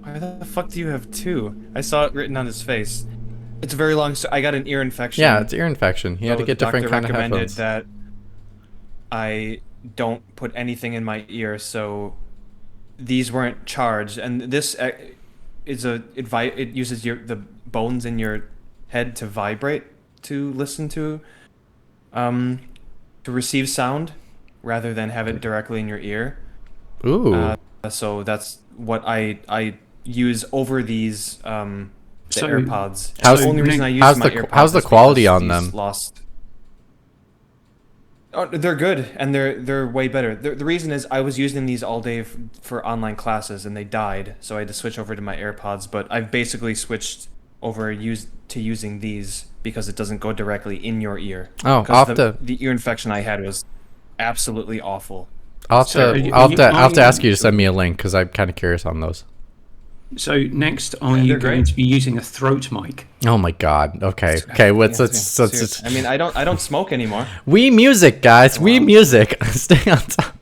"Why the fuck do you have two?" I saw it written on his face. It's very long. So I got an ear infection. Yeah, it's ear infection. He had to get different kind of headphones. The doctor recommended that I don't put anything in my ear, so these weren't charged, and this it uses the bones in your head to vibrate to listen to receive sound rather than have it directly in your ear. Ooh. So that's what I use over these the AirPods. How's the only reason I use my AirPods how's the quality on them? Lost. Oh, they're good, and they're way better. The reason is I was using these all day for online classes, and they died, so I had to switch over to my AirPods. But I've basically switched over to using these because it doesn't go directly in your ear. Oh, the ear infection I had was absolutely awful. I'll have to ask you to send me a link because I'm kind of curious on those. So next, are you going to be using a throat mic? Oh my god. Okay. Let's. I mean, I don't smoke anymore. Wii Music, guys. Wii Music. Stay on top.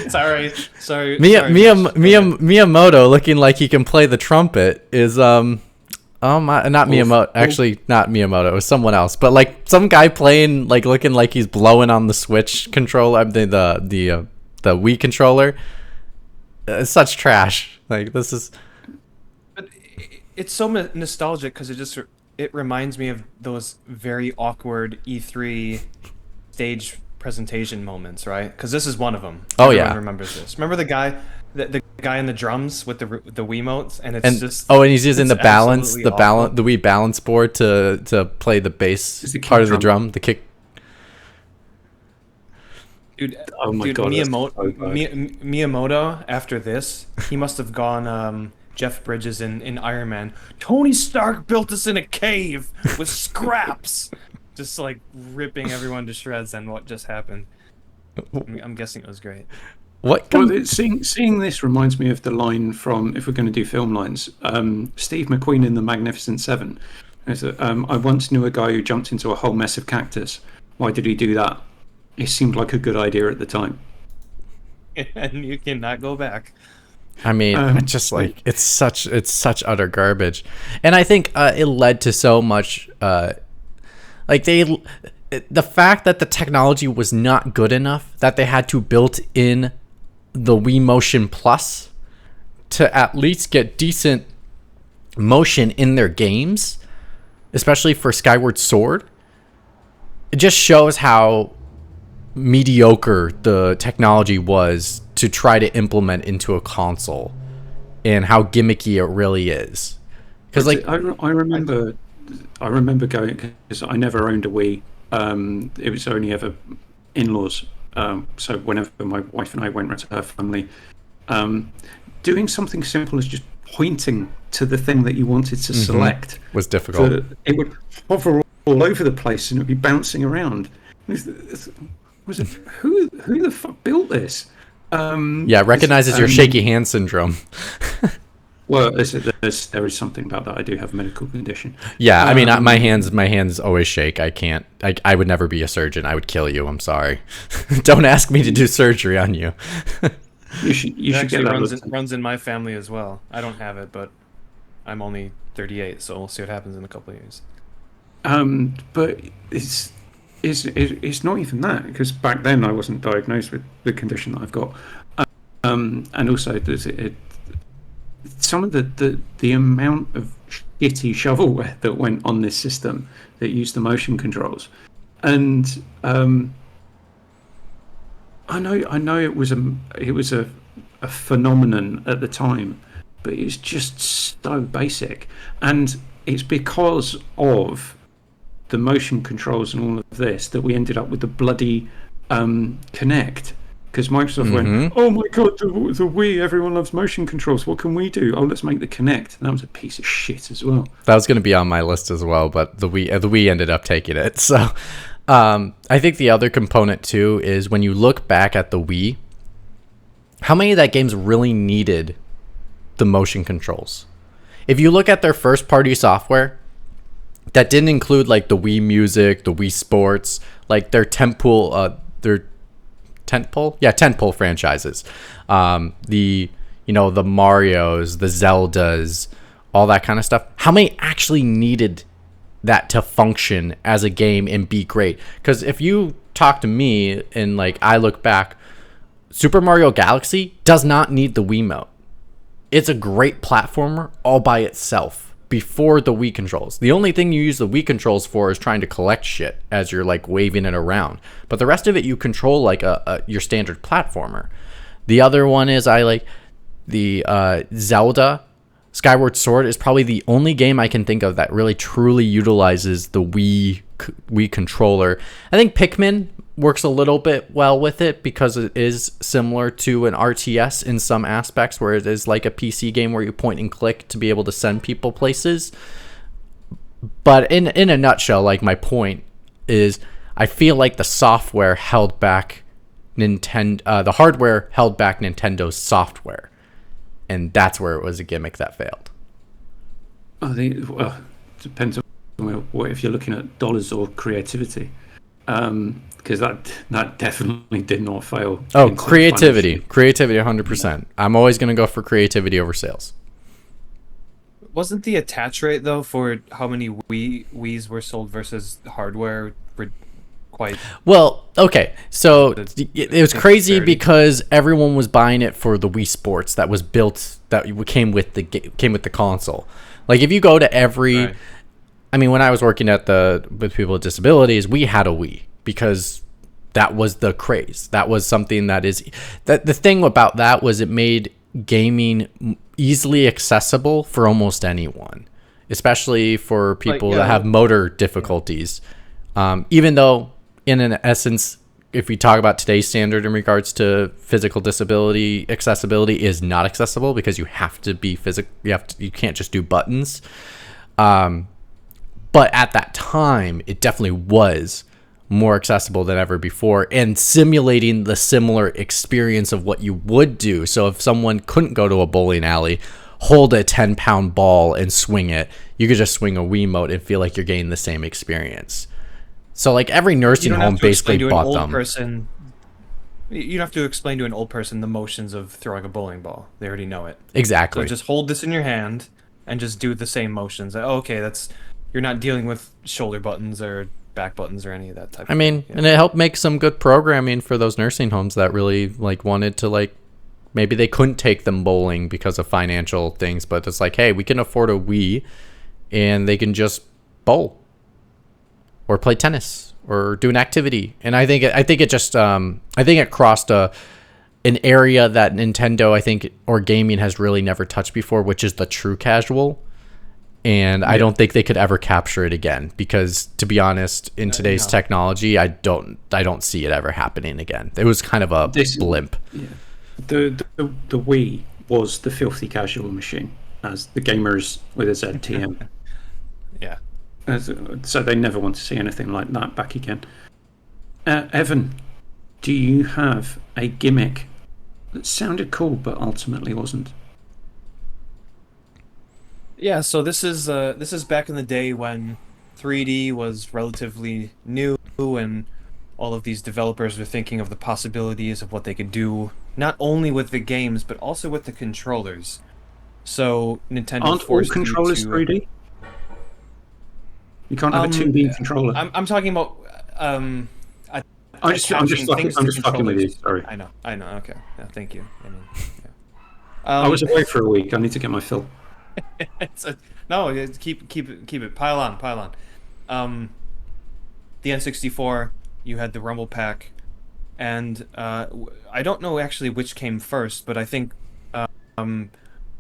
Sorry. Miyamoto looking like he can play the trumpet is not Miyamoto. Actually, not Miyamoto. It was someone else. But like some guy playing, like looking like he's blowing on the Switch controller, the Wii controller. It's such trash. Like this is. It's so nostalgic because it reminds me of those very awkward E3 stage presentation moments, right? Because this is one of them. Everyone remembers this. Remember the guy in the drums with the Wiimotes, and he's using the Wii balance board to play the bass part of the drum, the kick. Dude, Miyamoto after this, he must have gone. Jeff Bridges in Iron Man. Tony Stark built us in a cave with scraps, just like ripping everyone to shreds. And what just happened? I'm guessing it was great. Seeing this reminds me of the line from, if we're going to do film lines, Steve McQueen in The Magnificent Seven. I once knew a guy who jumped into a whole mess of cactus. Why did he do that? It seemed like a good idea at the time. And you cannot go back. I mean, it's just like it's such utter garbage, and I think it led to so much. The fact that the technology was not good enough that they had to build in the Wii Motion Plus to at least get decent motion in their games, especially for Skyward Sword. It just shows how mediocre the technology was to try to implement into a console, and how gimmicky it really is. Because like I remember going, because I never owned a Wii. It was only ever in-laws. So whenever my wife and I went round to her family, doing something simple as just pointing to the thing that you wanted to select was difficult. It would hover all over the place and it would be bouncing around. Was it who the fuck built this? Recognizes your shaky hand syndrome. Well, there is something about that. I do have a medical condition. Yeah, I mean, my hands always shake. I would never be a surgeon. I would kill you. I'm sorry. Don't ask me to do surgery on you. You should get that. Runs in my family as well. I don't have it, but I'm only 38, so we'll see what happens in a couple of years. But it's not even that, because back then I wasn't diagnosed with the condition that I've got. And also some of the amount of shitty shovelware that went on this system that used the motion controls, and I know it was a phenomenon at the time, but it's just so basic, and it's because of the motion controls and all of this that we ended up with the bloody Kinect. Because Microsoft went, oh my god, the Wii, everyone loves motion controls. What can we do? Oh, let's make the Kinect. And that was a piece of shit as well. That was going to be on my list as well, but the Wii ended up taking it. So I think the other component too is when you look back at the Wii, how many of that games really needed the motion controls? If you look at their first party software, that didn't include like the Wii Music, the Wii Sports, like their tentpole franchises, the Marios, the Zeldas, all that kind of stuff. How many actually needed that to function as a game and be great? Because if you talk to me and like I look back, Super Mario Galaxy does not need the Wiimote. It's a great platformer all by itself before the Wii controls. The only thing you use the Wii controls for is trying to collect shit as you're like waving it around. But the rest of it you control like your standard platformer. The other one is I like the Zelda Skyward Sword is probably the only game I can think of that really truly utilizes the Wii controller. I think Pikmin works a little bit well with it because it is similar to an RTS in some aspects, where it is like a PC game where you point and click to be able to send people places. But in a nutshell, like my point is, I feel like the software held back the hardware held back Nintendo's software, and that's where it was a gimmick that failed. I think it depends on what if you're looking at dollars or creativity. Because that definitely did not fail. Oh, creativity 100%. I'm always going to go for creativity over sales. Wasn't the attach rate though for how many Wiis were sold versus hardware quite well? Okay, so it was crazy 30. because everyone was buying it for the Wii Sports that was built, that came with the console. Like if you go to every Right. I mean, when I was working with people with disabilities, we had a Wii because that was the craze. That was something the thing about that was it made gaming easily accessible for almost anyone, especially for people that have motor difficulties. Even though, in an essence, if we talk about today's standard in regards to physical disability, accessibility is not accessible because you have to be physical. You can't just do buttons. But at that time, it definitely was more accessible than ever before, and simulating the similar experience of what you would do. So if someone couldn't go to a bowling alley, hold a 10-pound ball and swing it, you could just swing a Wiimote and feel like you're getting the same experience. So like every nursing home basically bought them. You don't have to explain to an old person the motions of throwing a bowling ball. They already know it. Exactly. So just hold this in your hand and just do the same motions. Okay, you're not dealing with shoulder buttons or back buttons or any of that type. And it helped make some good programming for those nursing homes that really like wanted to like, maybe they couldn't take them bowling because of financial things, but it's like, hey, we can afford a Wii and they can just bowl or play tennis or do an activity. And I think it crossed an area that Nintendo, or gaming has really never touched before, which is the true casual. And I don't think they could ever capture it again because, to be honest, in today's technology, I don't see it ever happening again. It was kind of a blimp. Yeah. The Wii was the filthy casual machine, as the gamers with a ZTM. Yeah. So they never want to see anything like that back again. Evan, do you have a gimmick that sounded cool but ultimately wasn't? Yeah, so this is back in the day when 3D was relatively new and all of these developers were thinking of the possibilities of what they could do, not only with the games but also with the controllers. So Nintendo Aren't all forced controllers you to, 3D? You can't have a 2D controller. I'm talking about at I'm just fucking with you. Sorry. I know. Okay. Yeah, thank you. I mean, yeah. I was away for a week. I need to get my fill. Keep it. Pile on. The N64, you had the Rumble Pack, and I don't know actually which came first, but I think there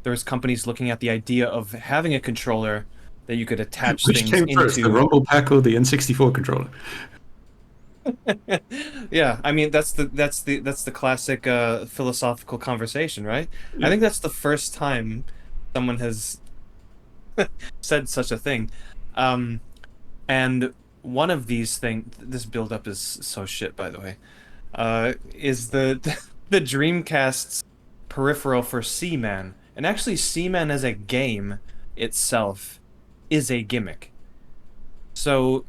was companies looking at the idea of having a controller that you could attach Which things came into. first, the Rumble Pack or the N64 controller? Yeah, I mean that's the classic philosophical conversation, right? Yeah. I think that's the first time someone has said such a thing. And one of these things, this build up is so shit, by the way, is the Dreamcast's peripheral for Seaman. And actually, Seaman as a game itself is a gimmick. So,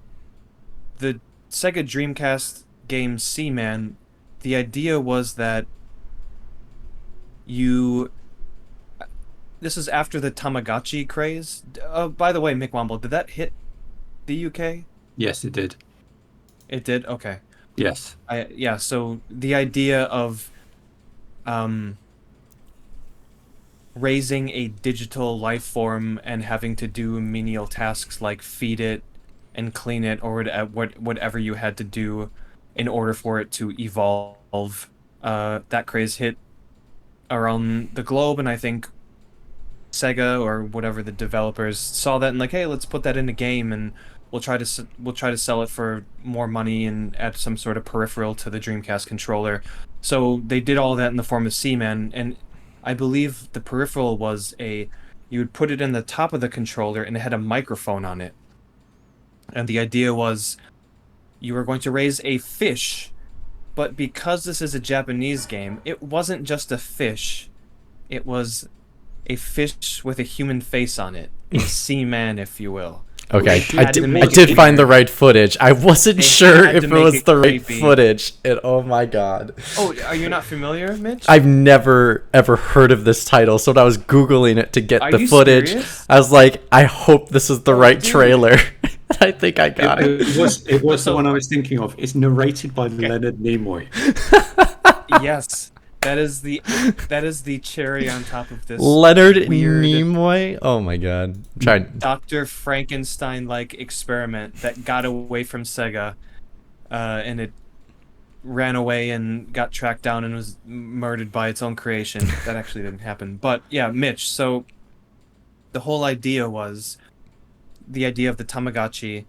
the Sega Dreamcast game Seaman, the idea was that this is after the Tamagotchi craze. By the way, Mick Womble, did that hit the UK? Yes, it did. It did? Okay. Yes. So the idea of raising a digital life form and having to do menial tasks like feed it and clean it or whatever you had to do in order for it to evolve, that craze hit around the globe, and I think Sega or whatever the developers saw that and like, hey, let's put that in a game and we'll try to sell it for more money and add some sort of peripheral to the Dreamcast controller. So they did all that in the form of Seaman, and I believe the peripheral was you would put it in the top of the controller and it had a microphone on it. And the idea was you were going to raise a fish, but because this is a Japanese game, it wasn't just a fish. It was a fish with a human face on it. A Seaman, if you will. Okay, I did find the right footage. I wasn't sure if it was the right footage. And oh my god. Oh, are you not familiar, Mitch? I've never ever heard of this title, so when I was Googling it to get the footage, serious? I was like, I hope this is the right trailer. I think I got it. It was the one I was thinking of. It's narrated by Leonard Nimoy. Yes. That is the cherry on top of this. Leonard Nimoy? Oh my god. Dr. Frankenstein-like experiment that got away from Sega, and it ran away and got tracked down and was murdered by its own creation. That actually didn't happen. But yeah, Mitch, so the whole idea was the idea of the Tamagotchi.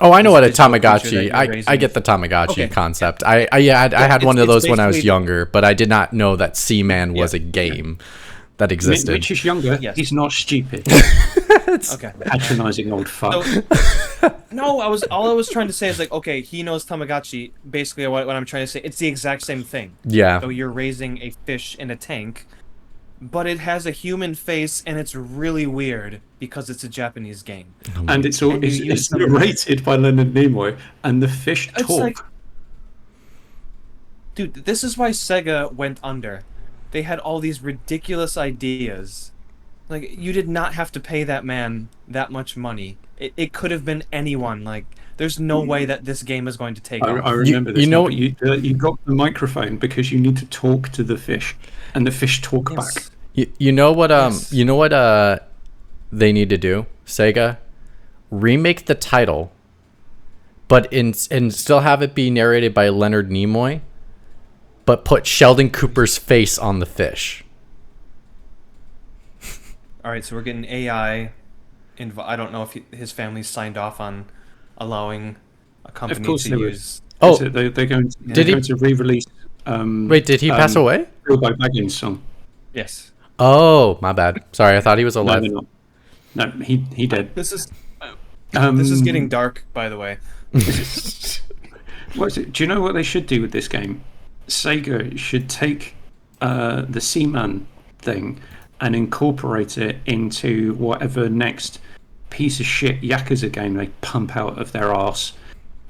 Oh, I know what a Tamagotchi. I get the Tamagotchi concept. I had one of those when I was younger, but I did not know that Seaman was a game that existed. Mitch is younger. Yes. He's not stupid. Okay. Patronizing old fuck. So, no, all I was trying to say is like, okay, he knows Tamagotchi. Basically, what I'm trying to say, it's the exact same thing. Yeah. So you're raising a fish in a tank, but it has a human face and it's really weird because it's a Japanese game. And it's narrated by Leonard Nimoy, and the fish talk. Like, dude, this is why Sega went under. They had all these ridiculous ideas. Like, you did not have to pay that man that much money. It could have been anyone. Like, there's no way that this game is going to take off. I remember this. You got the microphone because you need to talk to the fish, and the fish talk back. You know what? You know what? They need to do, Sega, remake the title, but and still have it be narrated by Leonard Nimoy, but put Sheldon Cooper's face on the fish. All right, so we're getting AI. I don't know if his family's signed off on allowing a company to use. Oh, they're going to re-release. Wait, did he pass away? Bill by Baggins song. Yes. Oh, my bad. Sorry, I thought he was alive. No, he did. This is getting dark, by the way. Do you know what they should do with this game? Sega should take the Seaman thing and incorporate it into whatever next piece of shit Yakuza game they pump out of their arse,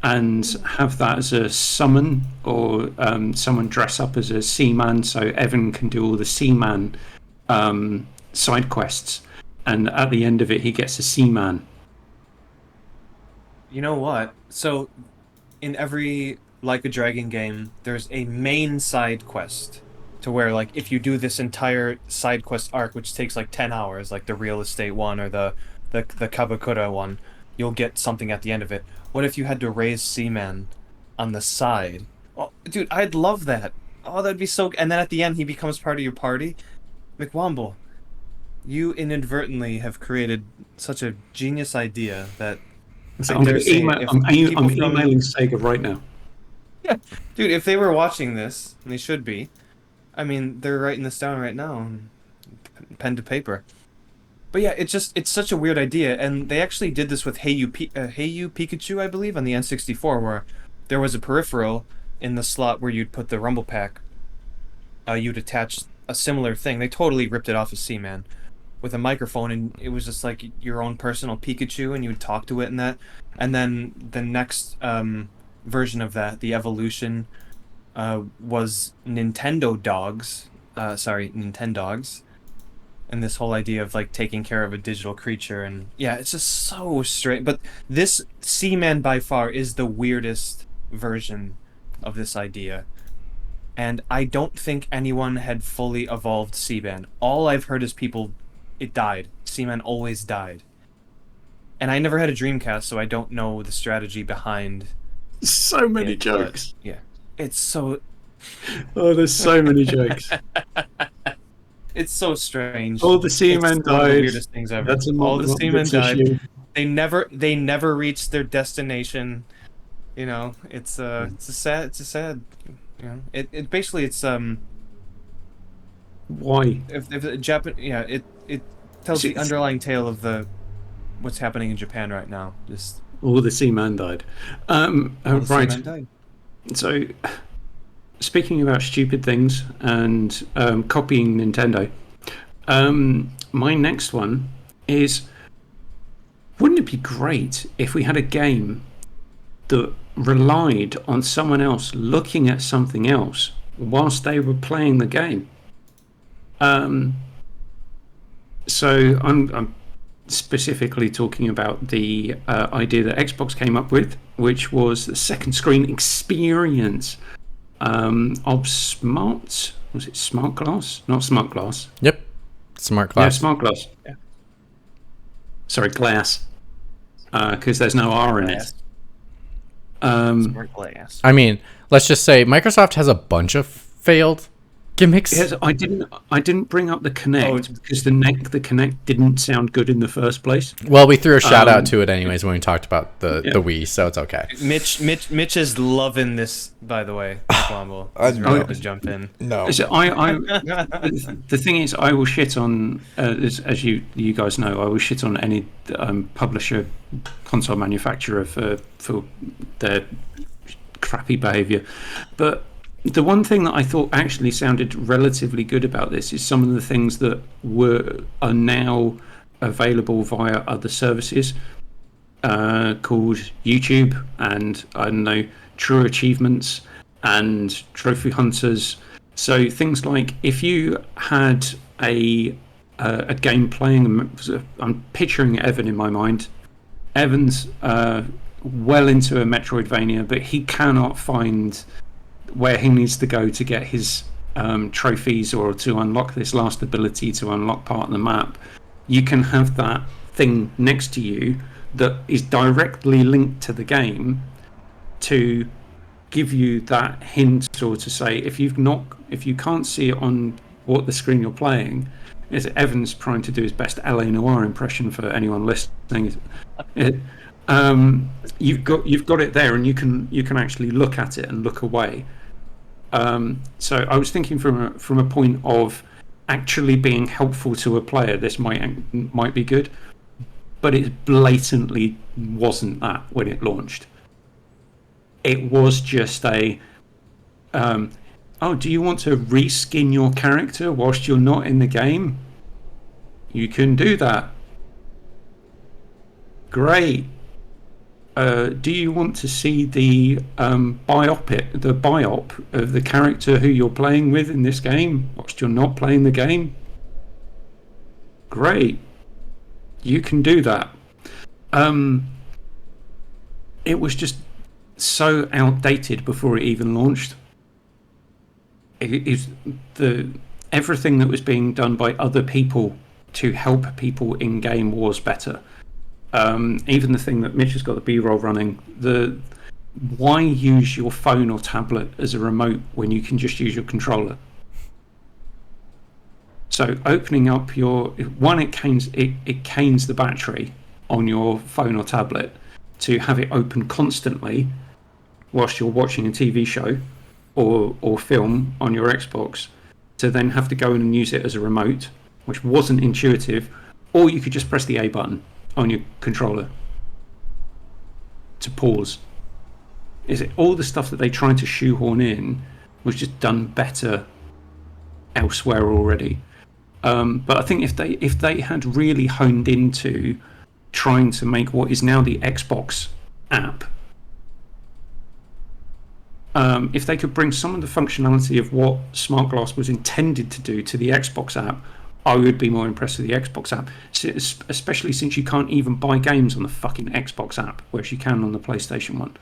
and have that as a summon, or someone dress up as a Seaman so Evan can do all the Seaman side quests, and at the end of it he gets a Seaman. You know what? So in every Like a Dragon game, there's a main side quest to where, like, if you do this entire side quest arc, which takes like 10 hours, like the real estate one or the Kabakura one, you'll get something at the end of it. What if you had to raise Seaman on the side? Oh, dude, I'd love that. Oh, that'd be so. And then at the end, he becomes part of your party. McWomble, you inadvertently have created such a genius idea that So I I'm, dare gonna say email, if I'm people from- emailing Sega right now. Yeah, dude, if they were watching this, and they should be, I mean, they're writing this down right now, pen to paper. But yeah, it's such a weird idea, and they actually did this with Hey You Pikachu, I believe, on the N64, where there was a peripheral in the slot where you'd put the Rumble Pack. You'd attach a similar thing. They totally ripped it off of Seaman with a microphone, and it was just like your own personal Pikachu, and you would talk to it and that. And then the next version of that, the evolution, was Nintendogs, and this whole idea of like taking care of a digital creature, and yeah, it's just so strange. But this Seaman by far is the weirdest version of this idea, and I don't think anyone had fully evolved Seaman. All I've heard is it died. Seaman always died, and I never had a Dreamcast, so I don't know the strategy behind. So many it, jokes. but, yeah, it's so. Oh, there's so many jokes. It's so strange. All the Seamen It's one of the died. weirdest things ever. That's All the Seamen died. issue. They never reached their destination. You know, it's a sad. You know, it basically it's Why? if Japan, yeah, it tells the underlying tale of what's happening in Japan right now. Just All the Seaman died. all the Right. Seamen died. So, speaking about stupid things and copying Nintendo, my next one is: wouldn't it be great if we had a game that relied on someone else looking at something else whilst they were playing the game? So I'm specifically talking about the idea that Xbox came up with, which was the second screen experience of smart glass? Not smart glass. Yep. Smart Yeah, glass. smart glass. Yeah. Sorry, glass. Because there's no R in it. Smart glass. I mean, let's just say Microsoft has a bunch of failed gimmicks. Yes, I didn't bring up the Kinect because the Kinect didn't sound good in the first place. Well, we threw a shout out to it anyways when we talked about the Wii, so it's okay. Mitch is loving this, by the way. Womble. He's ready to jump in. No. So the thing is, I will shit on, as you guys know, I will shit on any publisher, console manufacturer for their crappy behaviour. But the one thing that I thought actually sounded relatively good about this is some of the things that are now available via other services called YouTube and, I don't know, True Achievements and Trophy Hunters. So things like if you had a game playing, I'm picturing Evan in my mind. Evan's well into a Metroidvania, but he cannot find where he needs to go to get his trophies or to unlock this last ability to unlock part of the map. You can have that thing next to you that is directly linked to the game to give you that hint, or to say if you can't see it on what the screen you're playing. Is Evan's trying to do his best LA Noire impression for anyone listening. You've got it there, and you can actually look at it and look away. So I was thinking from a point of actually being helpful to a player, this might be good, but it blatantly wasn't that when it launched. It was just do you want to reskin your character whilst you're not in the game? You can do that. Great. Do you want to see the biop of the character who you're playing with in this game whilst you're not playing the game? Great. You can do that. It was just so outdated before it even launched. Everything that was being done by other people to help people in game was better. Even the thing that Mitch has got the B-roll running, why use your phone or tablet as a remote when you can just use your controller? So opening up it canes the battery on your phone or tablet to have it open constantly whilst you're watching a TV show or film on your Xbox, to then have to go in and use it as a remote, which wasn't intuitive, or you could just press the A button on your controller to pause. Is it all the stuff that they tried to shoehorn in was just done better elsewhere already? But I think if they had really honed into trying to make what is now the Xbox app, if they could bring some of the functionality of what Smart Glass was intended to do to the Xbox app, I would be more impressed with the Xbox app, especially since you can't even buy games on the fucking Xbox app, whereas you can on the PlayStation one.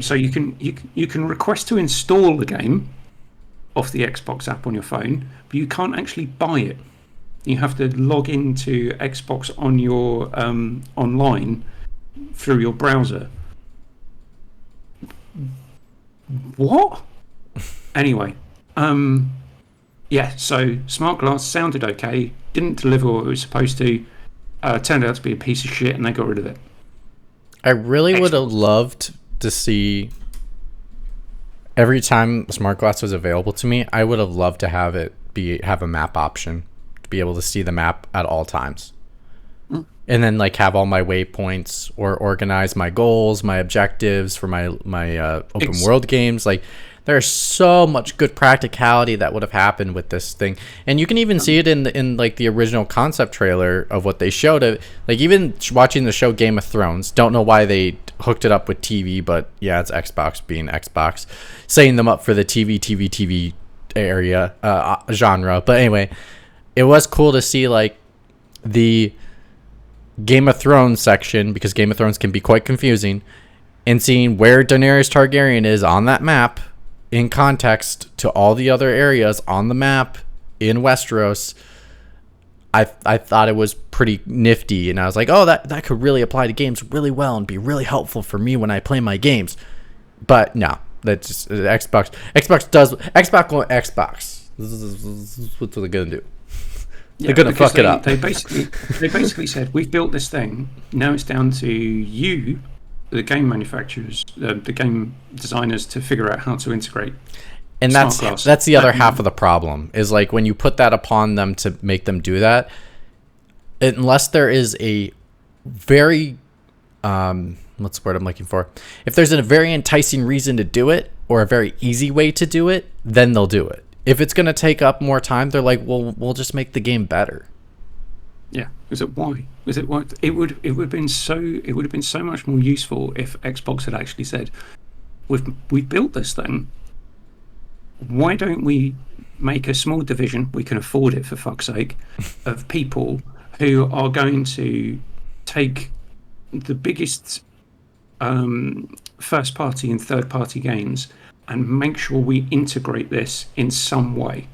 So you can request to install the game off the Xbox app on your phone, but you can't actually buy it. You have to log into Xbox on your online through your browser. What? Anyway, yeah, so Smart Glass sounded okay, didn't deliver what it was supposed to, turned out to be a piece of shit, and they got rid of it. I really would have loved to see, every time Smart Glass was available to me, I would have loved to have have a map option, to be able to see the map at all times. And then like have all my waypoints or organize my goals, my objectives for my open world games. Like there's so much good practicality that would have happened with this thing. And you can even see it in like the original concept trailer of what they showed it. Like even watching the show Game of Thrones, don't know why they hooked it up with TV, but yeah, it's Xbox being Xbox, setting them up for the TV area genre. But anyway, it was cool to see like the Game of Thrones section, because Game of Thrones can be quite confusing, and seeing where Daenerys Targaryen is on that map in context to all the other areas on the map in Westeros. I thought it was pretty nifty, and I was like, oh, that could really apply to games really well and be really helpful for me when I play my games. But no, that's just Xbox. This is what they're gonna do. They're gonna fuck it up. They basically said, we've built this thing. Now it's down to you, the game manufacturers, the game designers, to figure out how to integrate. And that's the other half of the problem, is like when you put that upon them to make them do that, unless there is a very what's the word I'm looking for? If there's a very enticing reason to do it or a very easy way to do it, then they'll do it. If it's going to take up more time, they're like, well, we'll just make the game better. Yeah. Is it why? Is it why? It would have been so much more useful if Xbox had actually said, we've built this thing. Why don't we make a small division, we can afford it for fuck's sake, of people who are going to take the biggest first party and third party games and make sure we integrate this in some way.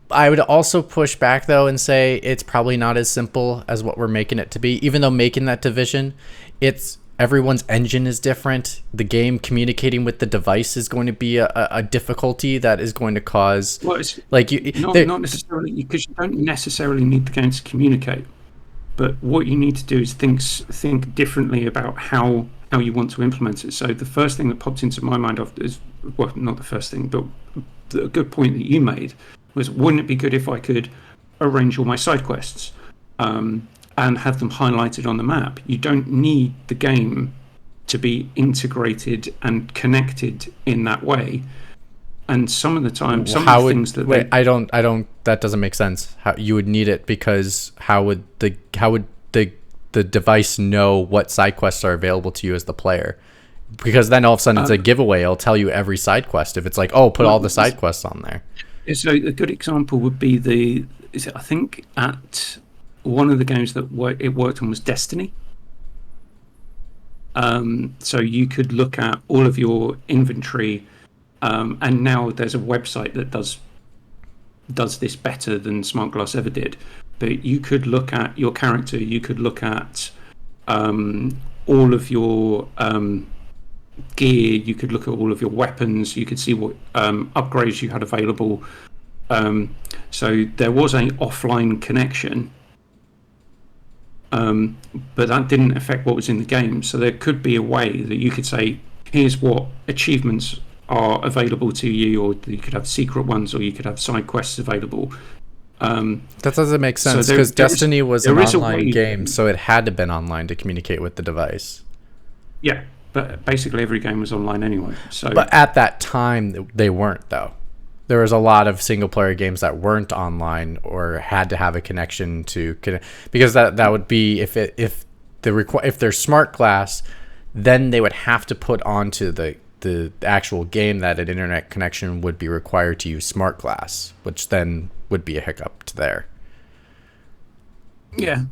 I would also push back, though, and say it's probably not as simple as what we're making it to be. Even though making that division, everyone's engine is different. The game communicating with the device is going to be a difficulty that is going to cause... Well, it's like not necessarily, because you don't necessarily need the game to communicate. But what you need to do is think differently about how you want to implement it. So the first thing that popped into my mind is, well, not the first thing, but the good point that you made was, wouldn't it be good if I could arrange all my side quests and have them highlighted on the map? You don't need the game to be integrated and connected in that way. And some of the time, that doesn't make sense. How you would need it, because how would the device know what side quests are available to you as the player? Because then all of a sudden it's a giveaway. It'll tell you every side quest. If it's like, oh, put all the side quests on there. So a good example would be I think at one of the games that it worked on was Destiny. So you could look at all of your inventory, and now there's a website that does this better than Smart Glass ever did. But you could look at your character, you could look at all of your gear, you could look at all of your weapons, you could see what upgrades you had available. So there was an offline connection, but that didn't affect what was in the game. So there could be a way that you could say, here's what achievements are available to you, or you could have secret ones, or you could have side quests available. That doesn't make sense, because Destiny was an online game, so it had to have been online to communicate with the device. Yeah, but basically every game was online anyway. But at that time, they weren't, though. There was a lot of single-player games that weren't online or had to have a connection to connect, because that would be if they're Smart Glass, then they would have to put onto the actual game that an internet connection would be required to use Smart Glass, which then would be a hiccup to there. Yeah,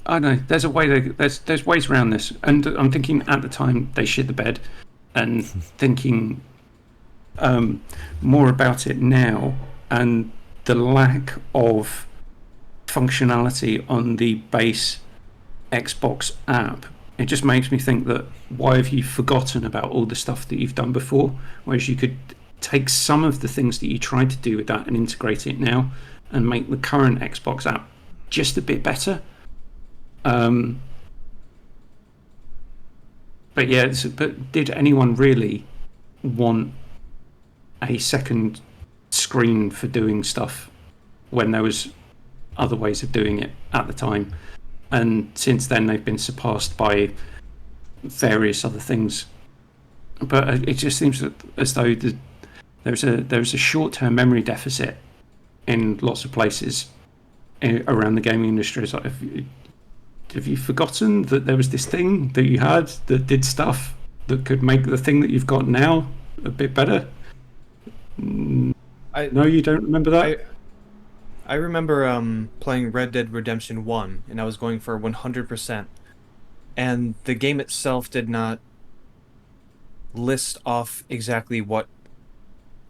I know. There's a way. There's ways around this, and I'm thinking at the time they shit the bed, and thinking more about it now, and the lack of functionality on the base Xbox app. It just makes me think that why have you forgotten about all the stuff that you've done before? Whereas you could take some of the things that you tried to do with that and integrate it now and make the current Xbox app just a bit better. But yeah, but did anyone really want a second screen for doing stuff when there was other ways of doing it at the time? And since then they've been surpassed by various other things. But it just seems as though there's a short-term memory deficit in lots of places around the gaming industry. It's like, have you forgotten that there was this thing that you had that did stuff that could make the thing that you've got now a bit better? No, you don't remember that? I remember playing Red Dead Redemption 1, and I was going for 100%. And the game itself did not list off exactly what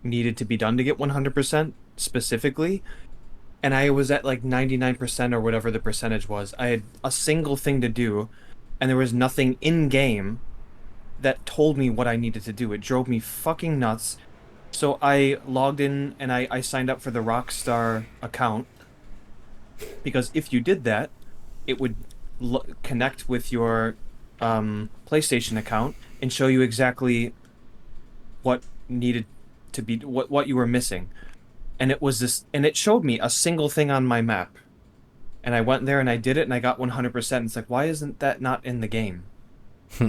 needed to be done to get 100% specifically. And I was at like 99% or whatever the percentage was. I had a single thing to do, and there was nothing in-game that told me what I needed to do. It drove me fucking nuts. So I logged in and I signed up for the Rockstar account, because if you did that, it would connect with your PlayStation account and show you exactly what needed to be, what you were missing. And it was this, and it showed me a single thing on my map. And I went there and I did it and I got 100%. It's like, why isn't that not in the game?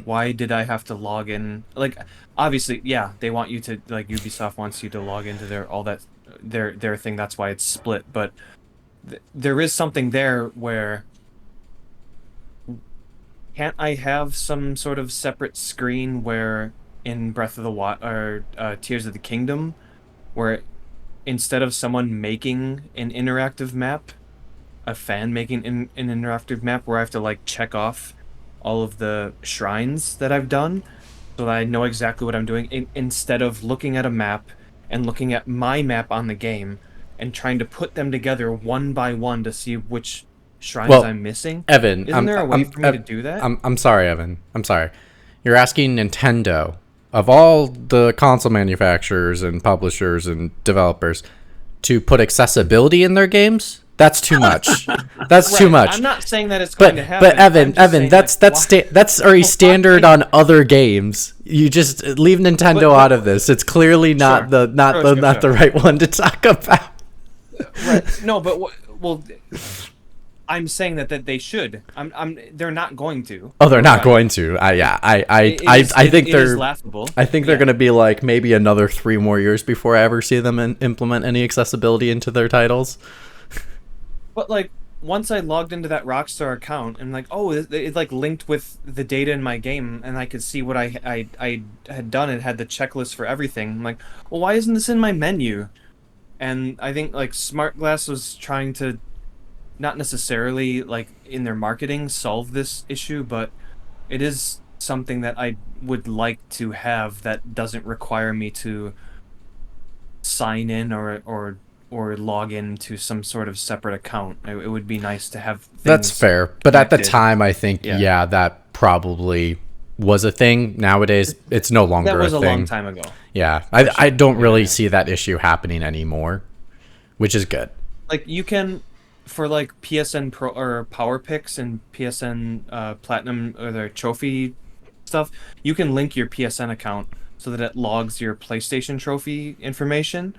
Why did I have to log in? Like, obviously, yeah, they want you to, like, Ubisoft wants you to log into their thing. That's why it's split. But there is something there where, can't I have some sort of separate screen where in Breath of the Wild or Tears of the Kingdom, where instead of someone making an interactive map, a fan making an interactive map, where I have to like check off all of the shrines that I've done so that I know exactly what I'm doing, instead of looking at a map and looking at my map on the game and trying to put them together one by one to see which shrines I'm missing. Evan, isn't there a way for me to do that? I'm sorry, Evan. I'm sorry. You're asking Nintendo, of all the console manufacturers and publishers and developers, to put accessibility in their games? That's too much. That's too much. I'm not saying that it's going to happen. But Evan, that's already standard on other games. You just leave Nintendo out of this. It's clearly not the right one to talk about. Right. No, but well, I'm saying that they should. They're not going to. Oh, they're not going to. I think they're laughable. I think they're going to be like maybe another 3 more years before I ever see them implement any accessibility into their titles. But like, once I logged into that Rockstar account and like, oh, it like linked with the data in my game, and I could see what I had done. It had the checklist for everything. I'm like, well, why isn't this in my menu? And I think like Smart Glass was trying to, not necessarily like in their marketing, solve this issue, but it is something that I would like to have that doesn't require me to sign in or log into some sort of separate account. It would be nice to have things That's fair. But at the connected. time, I think, yeah, that probably was a thing. Nowadays, it's no longer That was a a thing. long time ago. Yeah, I don't really see that issue happening anymore, which is good. Like you can, for like PSN Pro or Power Picks and PSN Platinum or their trophy stuff, you can link your PSN account so that it logs your PlayStation trophy information,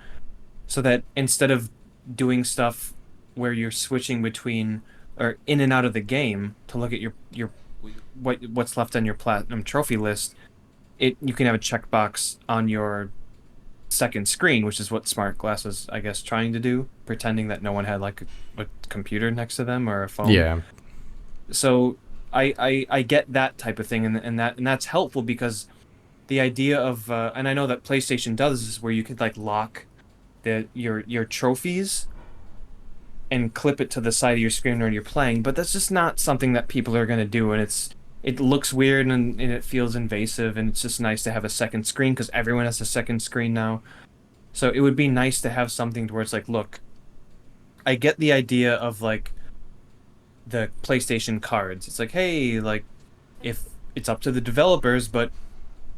so that instead of doing stuff where you're switching between or in and out of the game to look at your what's left on your Platinum trophy list, you can have a checkbox on your second screen, which is what Smart Glass was, I guess, trying to do, pretending that no one had like a computer next to them or a phone. Yeah. So I get that type of thing, and that's helpful because the idea of and I know that PlayStation does this, where you could like lock your trophies and clip it to the side of your screen when you're playing, but that's just not something that people are going to do, and it looks weird and it feels invasive, and it's just nice to have a second screen because everyone has a second screen now. So it would be nice to have something where it's like, look, I get the idea of like the PlayStation cards. It's like, hey, like if it's up to the developers, but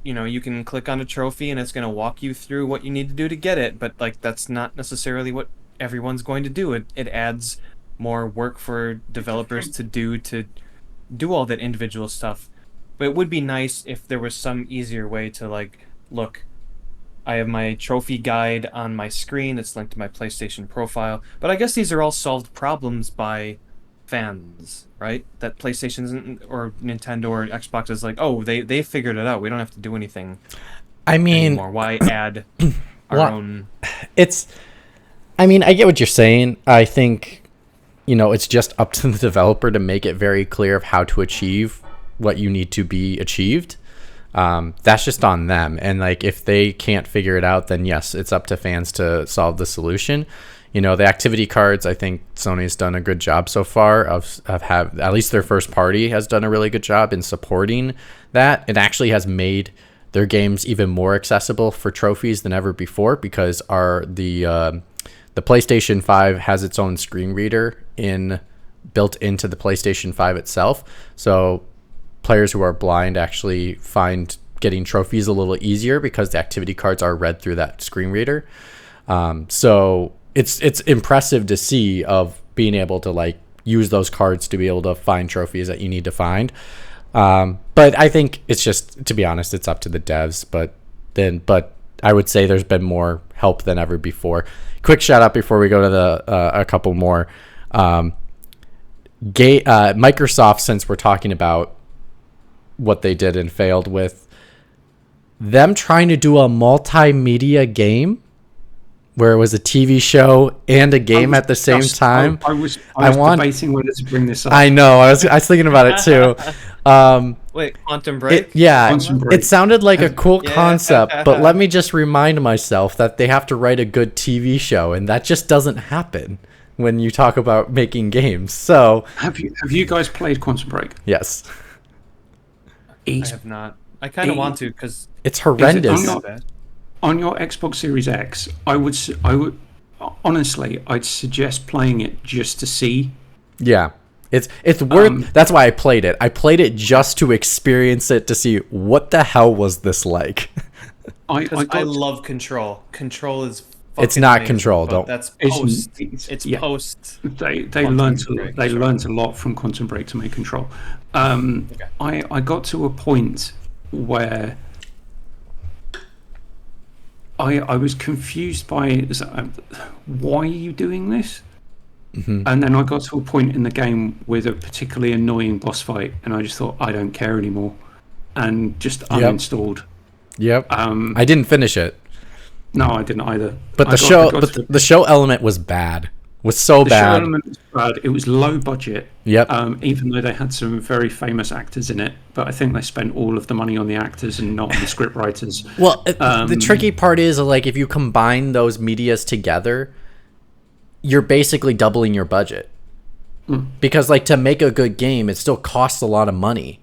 you can click on a trophy and it's going to walk you through what you need to do to get it, but like that's not necessarily what everyone's going to do. It adds more work for developers to do all that individual stuff. But it would be nice if there was some easier way to like, look, I have my trophy guide on my screen. It's linked to my PlayStation profile. But I guess these are all solved problems by fans, right? That PlayStation or Nintendo or Xbox is like, oh, they figured it out. We don't have to do anything. I mean, anymore. Why add our own? I mean, I get what you're saying. I think, it's just up to the developer to make it very clear of how to achieve what you need to be achieved. That's just on them. And like, if they can't figure it out, then yes, it's up to fans to solve the solution. The activity cards, I think Sony's done a good job so far of at least their first party has done a really good job in supporting that. It actually has made their games even more accessible for trophies than ever before, because the PlayStation 5 has its own screen reader built into the PlayStation 5 itself. So players who are blind actually find getting trophies a little easier because the activity cards are read through that screen reader. So it's impressive to see of being able to like use those cards to be able to find trophies that you need to find. But I think it's just, to be honest, it's up to the devs. But I would say there's been more help than ever before. Quick shout out before we go to a couple more. Microsoft, since we're talking about what they did and failed with, them trying to do a multimedia game where it was a TV show and a game at the same time. I was debating whether to bring this up. I know. I was thinking about it too. Wait, Quantum Break? Quantum Break. It sounded like a cool concept, but let me just remind myself that they have to write a good TV show, and that just doesn't happen when you talk about making games. So, have you guys played Quantum Break? Yes. I have not. I kind of want to because it's horrendous. On your Xbox Series X, I would honestly, I'd suggest playing it just to see. Yeah. It's worth. That's why I played it. I played it just to experience it, to see what the hell was this like. I love Control. Control is. It's not amazing, Control. Don't. That's post. It's post. They learned a lot from Quantum Break to make Control. I got to a point where I was confused by why are you doing this? Mm-hmm. And then I got to a point in the game with a particularly annoying boss fight, and I just thought, I don't care anymore, and just uninstalled. Yep. I didn't finish it. No, I didn't either. But the show element was bad. Was so bad. The show element was bad. It was low budget. Yep. Even though they had some very famous actors in it, but I think they spent all of the money on the actors and not on the script writers. Well, the tricky part is, like, if you combine those medias together, you're basically doubling your budget. Because, like, to make a good game, it still costs a lot of money.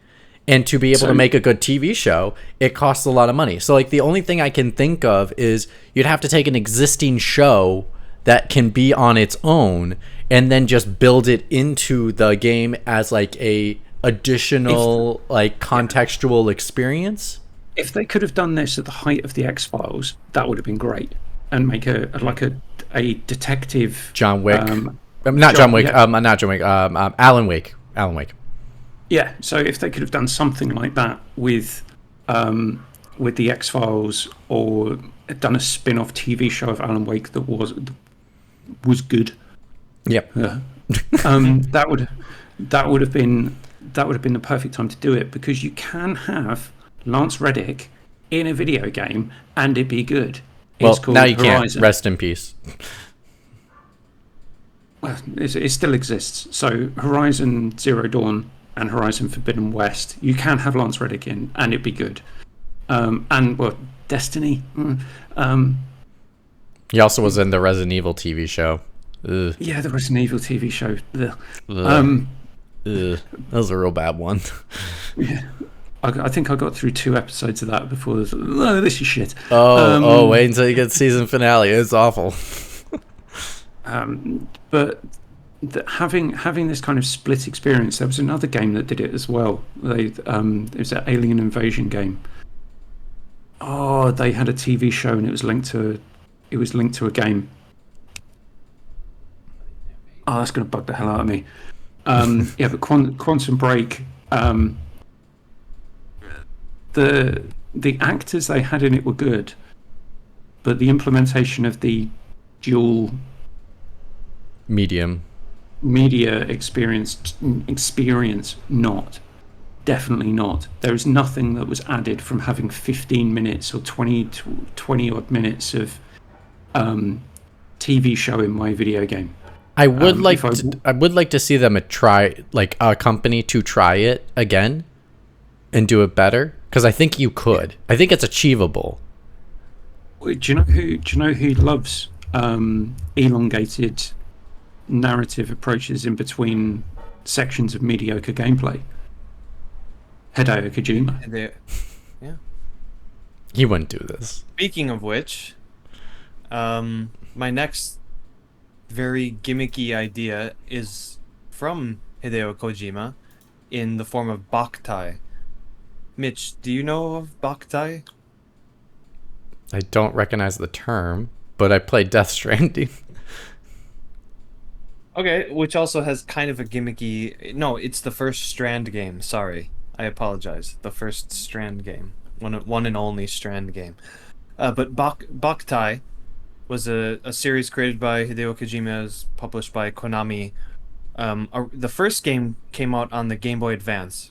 And to be able to make a good TV show, it costs a lot of money. So like the only thing I can think of is you'd have to take an existing show that can be on its own and then just build it into the game as like a additional like contextual experience. If they could have done this at the height of the X-Files, that would have been great. And make a detective John Wick. Not John Wick. Alan Wake. Yeah, so if they could have done something like that with the X-Files, or done a spin-off TV show of Alan Wake that was good. Yep. That would have been the perfect time to do it, because you can have Lance Reddick in a video game and it'd be good. Well, it's called now you Horizon. can't. Rest in peace. Well, it still exists. So Horizon Zero Dawn and Horizon Forbidden West, you can have Lance Reddick in and it'd be good. And well, Destiny. He also was in the Resident Evil TV show. Ugh. Yeah, the Resident Evil TV show. Ugh. That was a real bad one. Yeah. I think I got through 2 episodes of that before this is shit. Wait until you get season finale. It's awful. But having this kind of split experience, there was another game that did it as well. It was an alien invasion game. Oh, they had a TV show and it was linked to a game. Oh, that's going to bug the hell out of me. Yeah, but Quantum Break. The actors they had in it were good, but the implementation of the dual medium media experience definitely not. There is nothing that was added from having 15 minutes or 20 odd minutes of TV show in my video game. I would like to see them try, like a company to try it again and do it better, because I think you could. I think it's achievable. Do you know who loves elongated narrative approaches in between sections of mediocre gameplay? Hideo Kojima. Yeah. He wouldn't do this. Speaking of which, my next very gimmicky idea is from Hideo Kojima in the form of Boktai. Mitch, do you know of Boktai? I don't recognize the term, but I played Death Stranding. Okay, which also has kind of a gimmicky... No, it's the first Strand game. Sorry. I apologize. The first Strand game. One and only Strand game. But Boktai was a series created by Hideo Kojima, is published by Konami. The first game came out on the Game Boy Advance.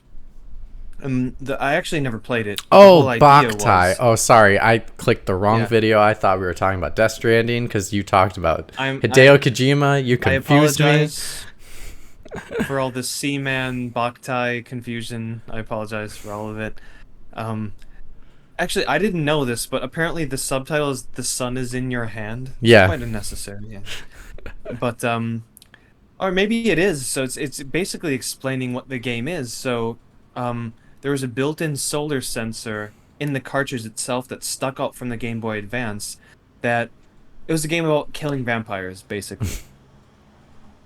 I actually never played it. Oh, Boktai. Oh, sorry. I clicked the wrong video. I thought we were talking about Death Stranding because you talked about Hideo Kojima. You confused me. I apologize for all this Seaman Boktai confusion. I apologize for all of it. Actually, I didn't know this, but apparently the subtitle is "The Sun Is in Your Hand." Yeah. It's quite unnecessary. Yeah. But or maybe it is. So it's basically explaining what the game is. So there was a built-in solar sensor in the cartridge itself that stuck out from the Game Boy Advance. That it was a game about killing vampires, basically.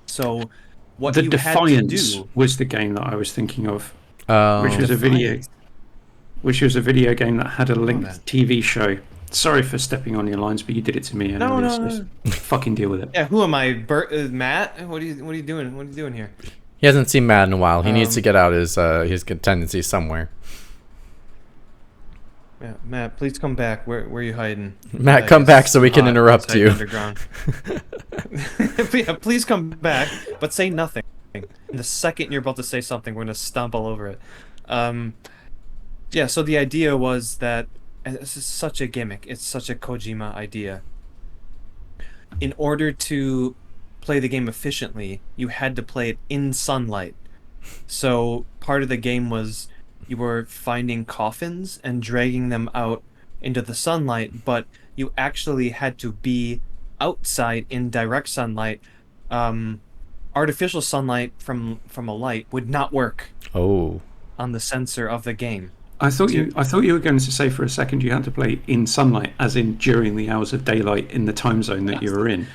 So what you had to do was the game that I was thinking of, Oh. which was a video game that had a linked TV show. Sorry for stepping on your lines, but you did it to me. No. Fucking deal with it. Yeah, who am I? Matt? What are you doing? What are you doing here? He hasn't seen Matt in a while. He needs to get out his tendencies somewhere. Yeah, Matt, please come back. Where are you hiding? Matt, come back so we can interrupt you. Underground. Yeah, please come back, but say nothing. And the second you're about to say something, we're gonna stomp all over it. Yeah. So the idea was that, and this is such a gimmick. It's such a Kojima idea. In order to play the game efficiently, you had to play it in sunlight. So part of the game was you were finding coffins and dragging them out into the sunlight, but you actually had to be outside in direct sunlight. Artificial sunlight from a light would not work. Oh. on the sensor of the game. I thought you were going to say for a second you had to play in sunlight, as in during the hours of daylight in the time zone that you were in.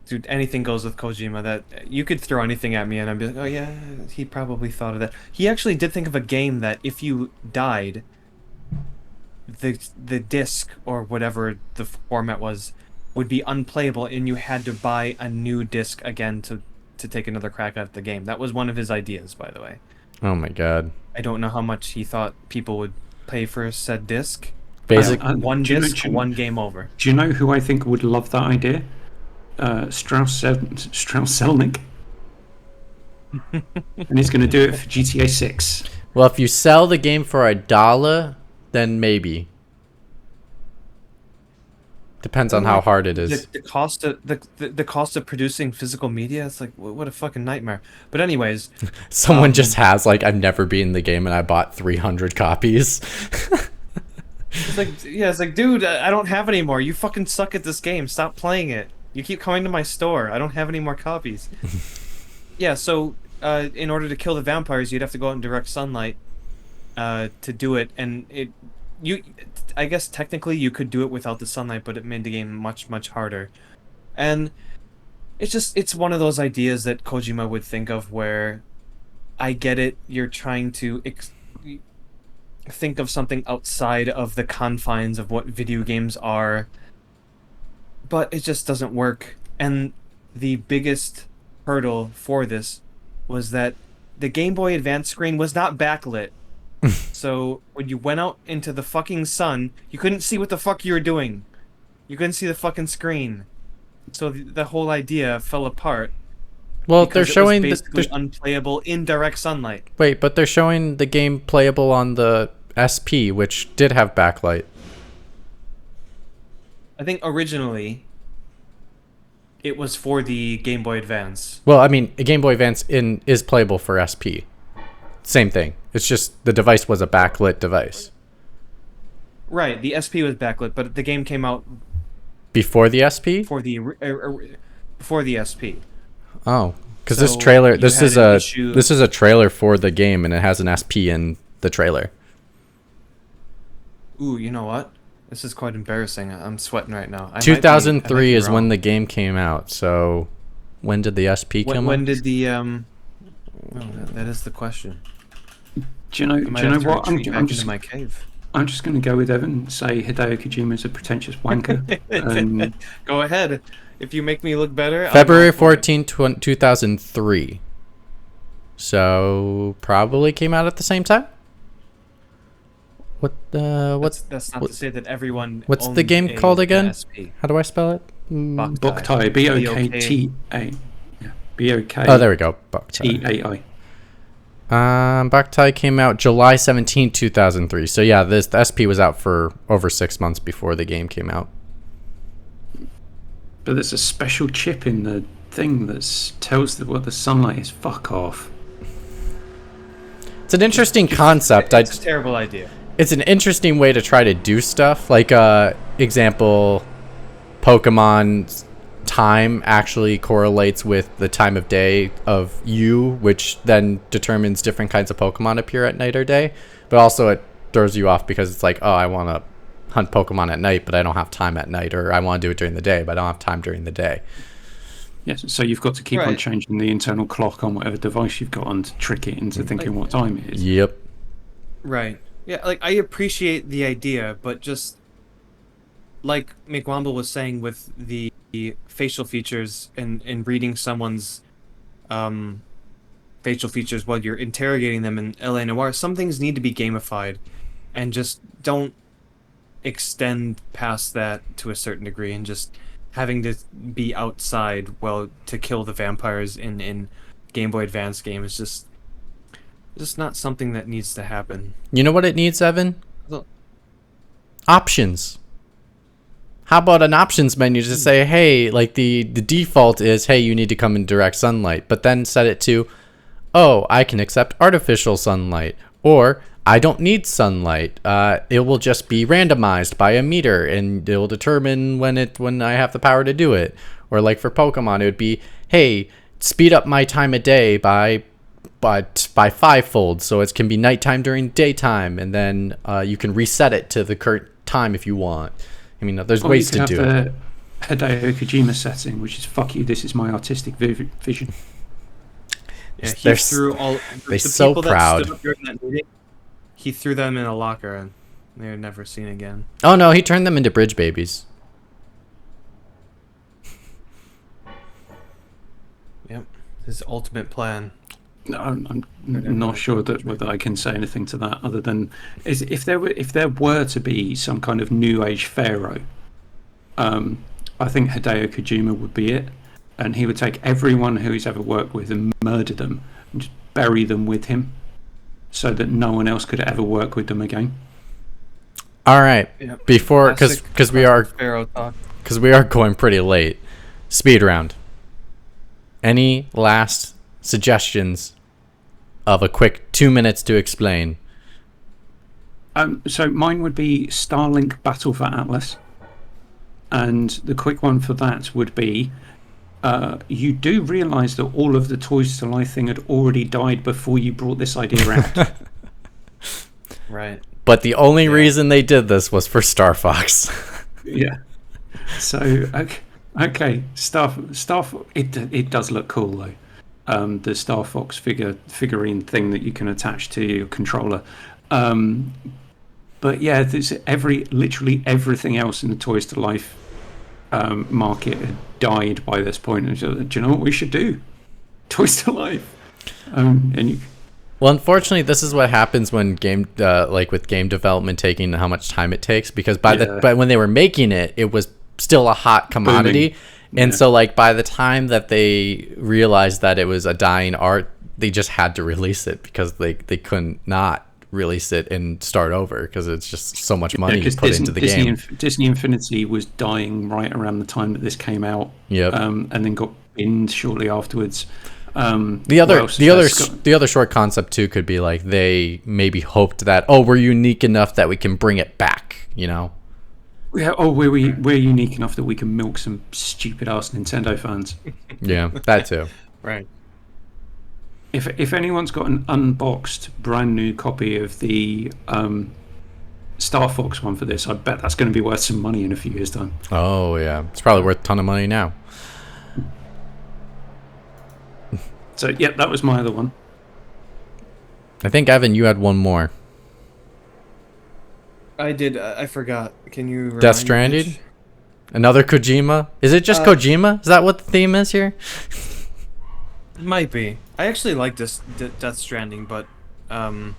Dude, anything goes with Kojima. That you could throw anything at me and I'd be like, oh yeah, he probably thought of that. He actually did think of a game that if you died, the disc or whatever the format was would be unplayable and you had to buy a new disc again to take another crack at the game. That was one of his ideas, by the way. Oh my god. I don't know how much he thought people would pay for said disc. Basically, One disc, one game over. Do you know who I think would love that idea? Strauss Zelnick. And he's going to do it for GTA 6. well, if you sell the game for $1, then maybe. Depends on how hard it is. The cost of producing physical media, it's like, what a fucking nightmare. But anyways, Someone just has like, I've never beaten the game and I bought 300 copies. it's like, dude, I don't have any more. You fucking suck at this game. Stop playing it. You keep coming to my store. I don't have any more copies. Yeah, so in order to kill the vampires, you'd have to go out in direct sunlight to do it, and I guess technically you could do it without the sunlight, but it made the game much, much harder. And it's one of those ideas that Kojima would think of where I get it, you're trying to think of something outside of the confines of what video games are, but it just doesn't work. And the biggest hurdle for this was that the Game Boy Advance screen was not backlit. So when you went out into the fucking sun, you couldn't see what the fuck you were doing. You couldn't see the fucking screen. So the whole idea fell apart. Well, they're showing basically unplayable in direct sunlight. Wait, but they're showing the game playable on the SP, which did have backlight. I think originally it was for the Game Boy Advance. Well, I mean, a Game Boy Advance is playable for SP. Same thing. It's just the device was a backlit device. Right, the SP was backlit, but the game came out before the SP? before the SP. Oh, because So this trailer, you this had is an a issue- this is a trailer for the game, and it has an SP in the trailer. Ooh, you know what? This is quite embarrassing. I'm sweating right now. I might be 2003 is when wrong. the game came out. So, when did the SP come When out? did the Oh, that is the question. Do you know? I Do might you know have to what? retreat back I'm into just my cave. I'm just going to go with Evan and say Hideo Kojima is a pretentious wanker. Go ahead. If you make me look better, I'll February go for it. 14th, 2003. So, probably came out at the same time? What's That's not to say that everyone. what's the owned game a called again? SP. How do I spell it? Boktai, Bokta. Yeah, Boktai. Oh, there we go. Boktai.Tai. Boktai came out July 17, 2003. So yeah, the SP was out for over 6 months before the game came out. But there's a special chip in the thing that tells what the sunlight is. Fuck off. It's an interesting concept. It's a terrible idea. It's an interesting way to try to do stuff. Like, example, Pokemon's time actually correlates with the time of day of you, which then determines different kinds of Pokemon appear at night or day. But also it throws you off because it's like, oh, I want to hunt Pokemon at night, but I don't have time at night, or I want to do it during the day, but I don't have time during the day. Yes, so you've got to keep on Right. changing the internal clock on whatever device you've got on to trick it into thinking what time it is. Yep. Right. Yeah, like, I appreciate the idea, but just like McWomble was saying with the facial features and reading someone's facial features while you're interrogating them in LA Noire, some things need to be gamified and just don't extend past that to a certain degree, and just having to be outside to kill the vampires in Game Boy Advance game is just not something that needs to happen. You know what it needs, Evan? Look. Options. How about an options menu to say, hey, like the default is, hey, you need to come in direct sunlight, but then set it to, oh, I can accept artificial sunlight, or I don't need sunlight. It will just be randomized by a meter, and it will determine when I have the power to do it. Or like for Pokemon, it would be, hey, speed up my time of day by but by 5-fold, so it can be nighttime during daytime, and then you can reset it to the current time if you want. I mean, there's ways to do it. Hideo Kojima setting, which is fuck you, this is my artistic vision. Yeah, he threw all they're the so people proud. that stood up during that meeting. He threw them in a locker, and they were never seen again. Oh no, he turned them into bridge babies. Yep, his ultimate plan. No, I'm not sure that whether I can say anything to that other than if there were to be some kind of new age pharaoh, I think Hideo Kojima would be it, and he would take everyone who he's ever worked with and murder them and just bury them with him, so that no one else could ever work with them again. All right, Yep. before because we are Pharaoh talk. going pretty late. Speed round. Any last suggestions of a quick 2 minutes to explain? So mine would be Starlink Battle for Atlas, and the quick one for that would be you do realise that all of the Toys to Life thing had already died before you brought this idea out. Right. But the only reason they did this was for Star Fox. Yeah. So okay, Star it does look cool though. The Star Fox figurine thing that you can attach to your controller. But yeah, there's literally everything else in the Toys to Life market had died by this point. And so, do you know what we should do? Toys to Life. Well, unfortunately, this is what happens when with game development taking how much time it takes, because but when they were making it, it was still a hot commodity. Booming. And so like by the time that they realized that it was a dying art, they just had to release it because they couldn't not release it and start over because it's just so much money put into the game. Disney Infinity was dying right around the time that this came out. Yep. And then got binned shortly afterwards. The other short concept too could be like they maybe hoped that we're unique enough that we can bring it back, you know. Yeah, we're unique enough that we can milk some stupid ass Nintendo fans. Yeah, that too. Right. If anyone's got an unboxed brand new copy of the Star Fox one for this, I bet that's going to be worth some money in a few years' time. Oh yeah, it's probably worth a ton of money now. So yeah, that was my other one. I think Evan, you had one more. I did. I forgot. Can you? Death Stranding? Another Kojima? Is it just Kojima? Is that what the theme is here? It might be. I actually like this Death Stranding, but the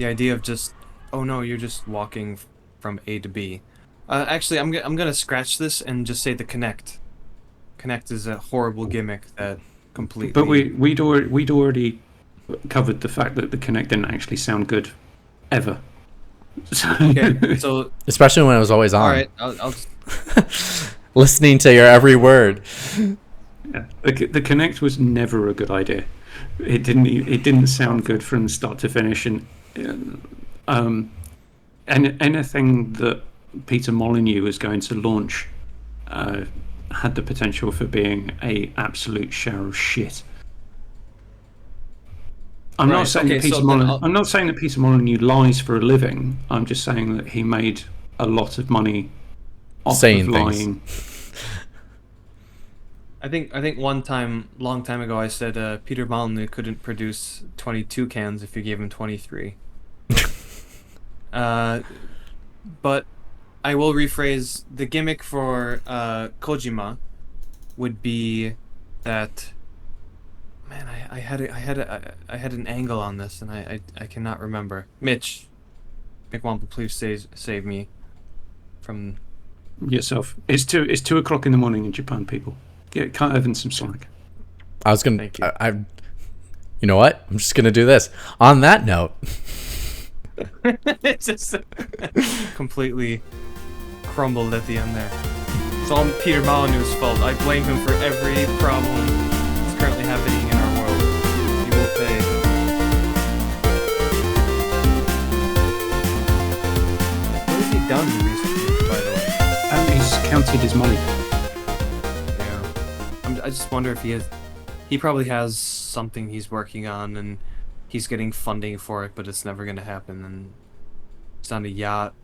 idea of just you're just walking from A to B. Actually, I'm gonna scratch this and just say the Kinect. Kinect is a horrible gimmick that completely. But we'd already covered the fact that the Kinect didn't actually sound good ever. Okay, so especially when it was always on. All right, I'll listening to your every word. Yeah, the Kinect was never a good idea. It didn't sound good from start to finish, and anything that Peter Molyneux was going to launch had the potential for being a absolute shower of shit. I'm not saying that Peter Molyneux lies for a living. I'm just saying that he made a lot of money off of lying. I think one time, long time ago, I said Peter Molyneux couldn't produce 22 cans if you gave him 23. But I will rephrase the gimmick for Kojima would be that. Man, I had an angle on this, and I cannot remember. Mitch, McWample, please save me from yourself. It's 2 o'clock in the morning in Japan, people. Cut Evan some slack. I was gonna. You know what? I'm just gonna do this. On that note, it's just completely crumbled at the end there. It's all Peter Molyneux's fault. I blame him for every problem that's currently happening in our world. He will pay. What has he done recently, by the way? He's counted his money. Yeah. I just wonder if he has He probably has something he's working on, and he's getting funding for it, but it's never going to happen. And he's on a yacht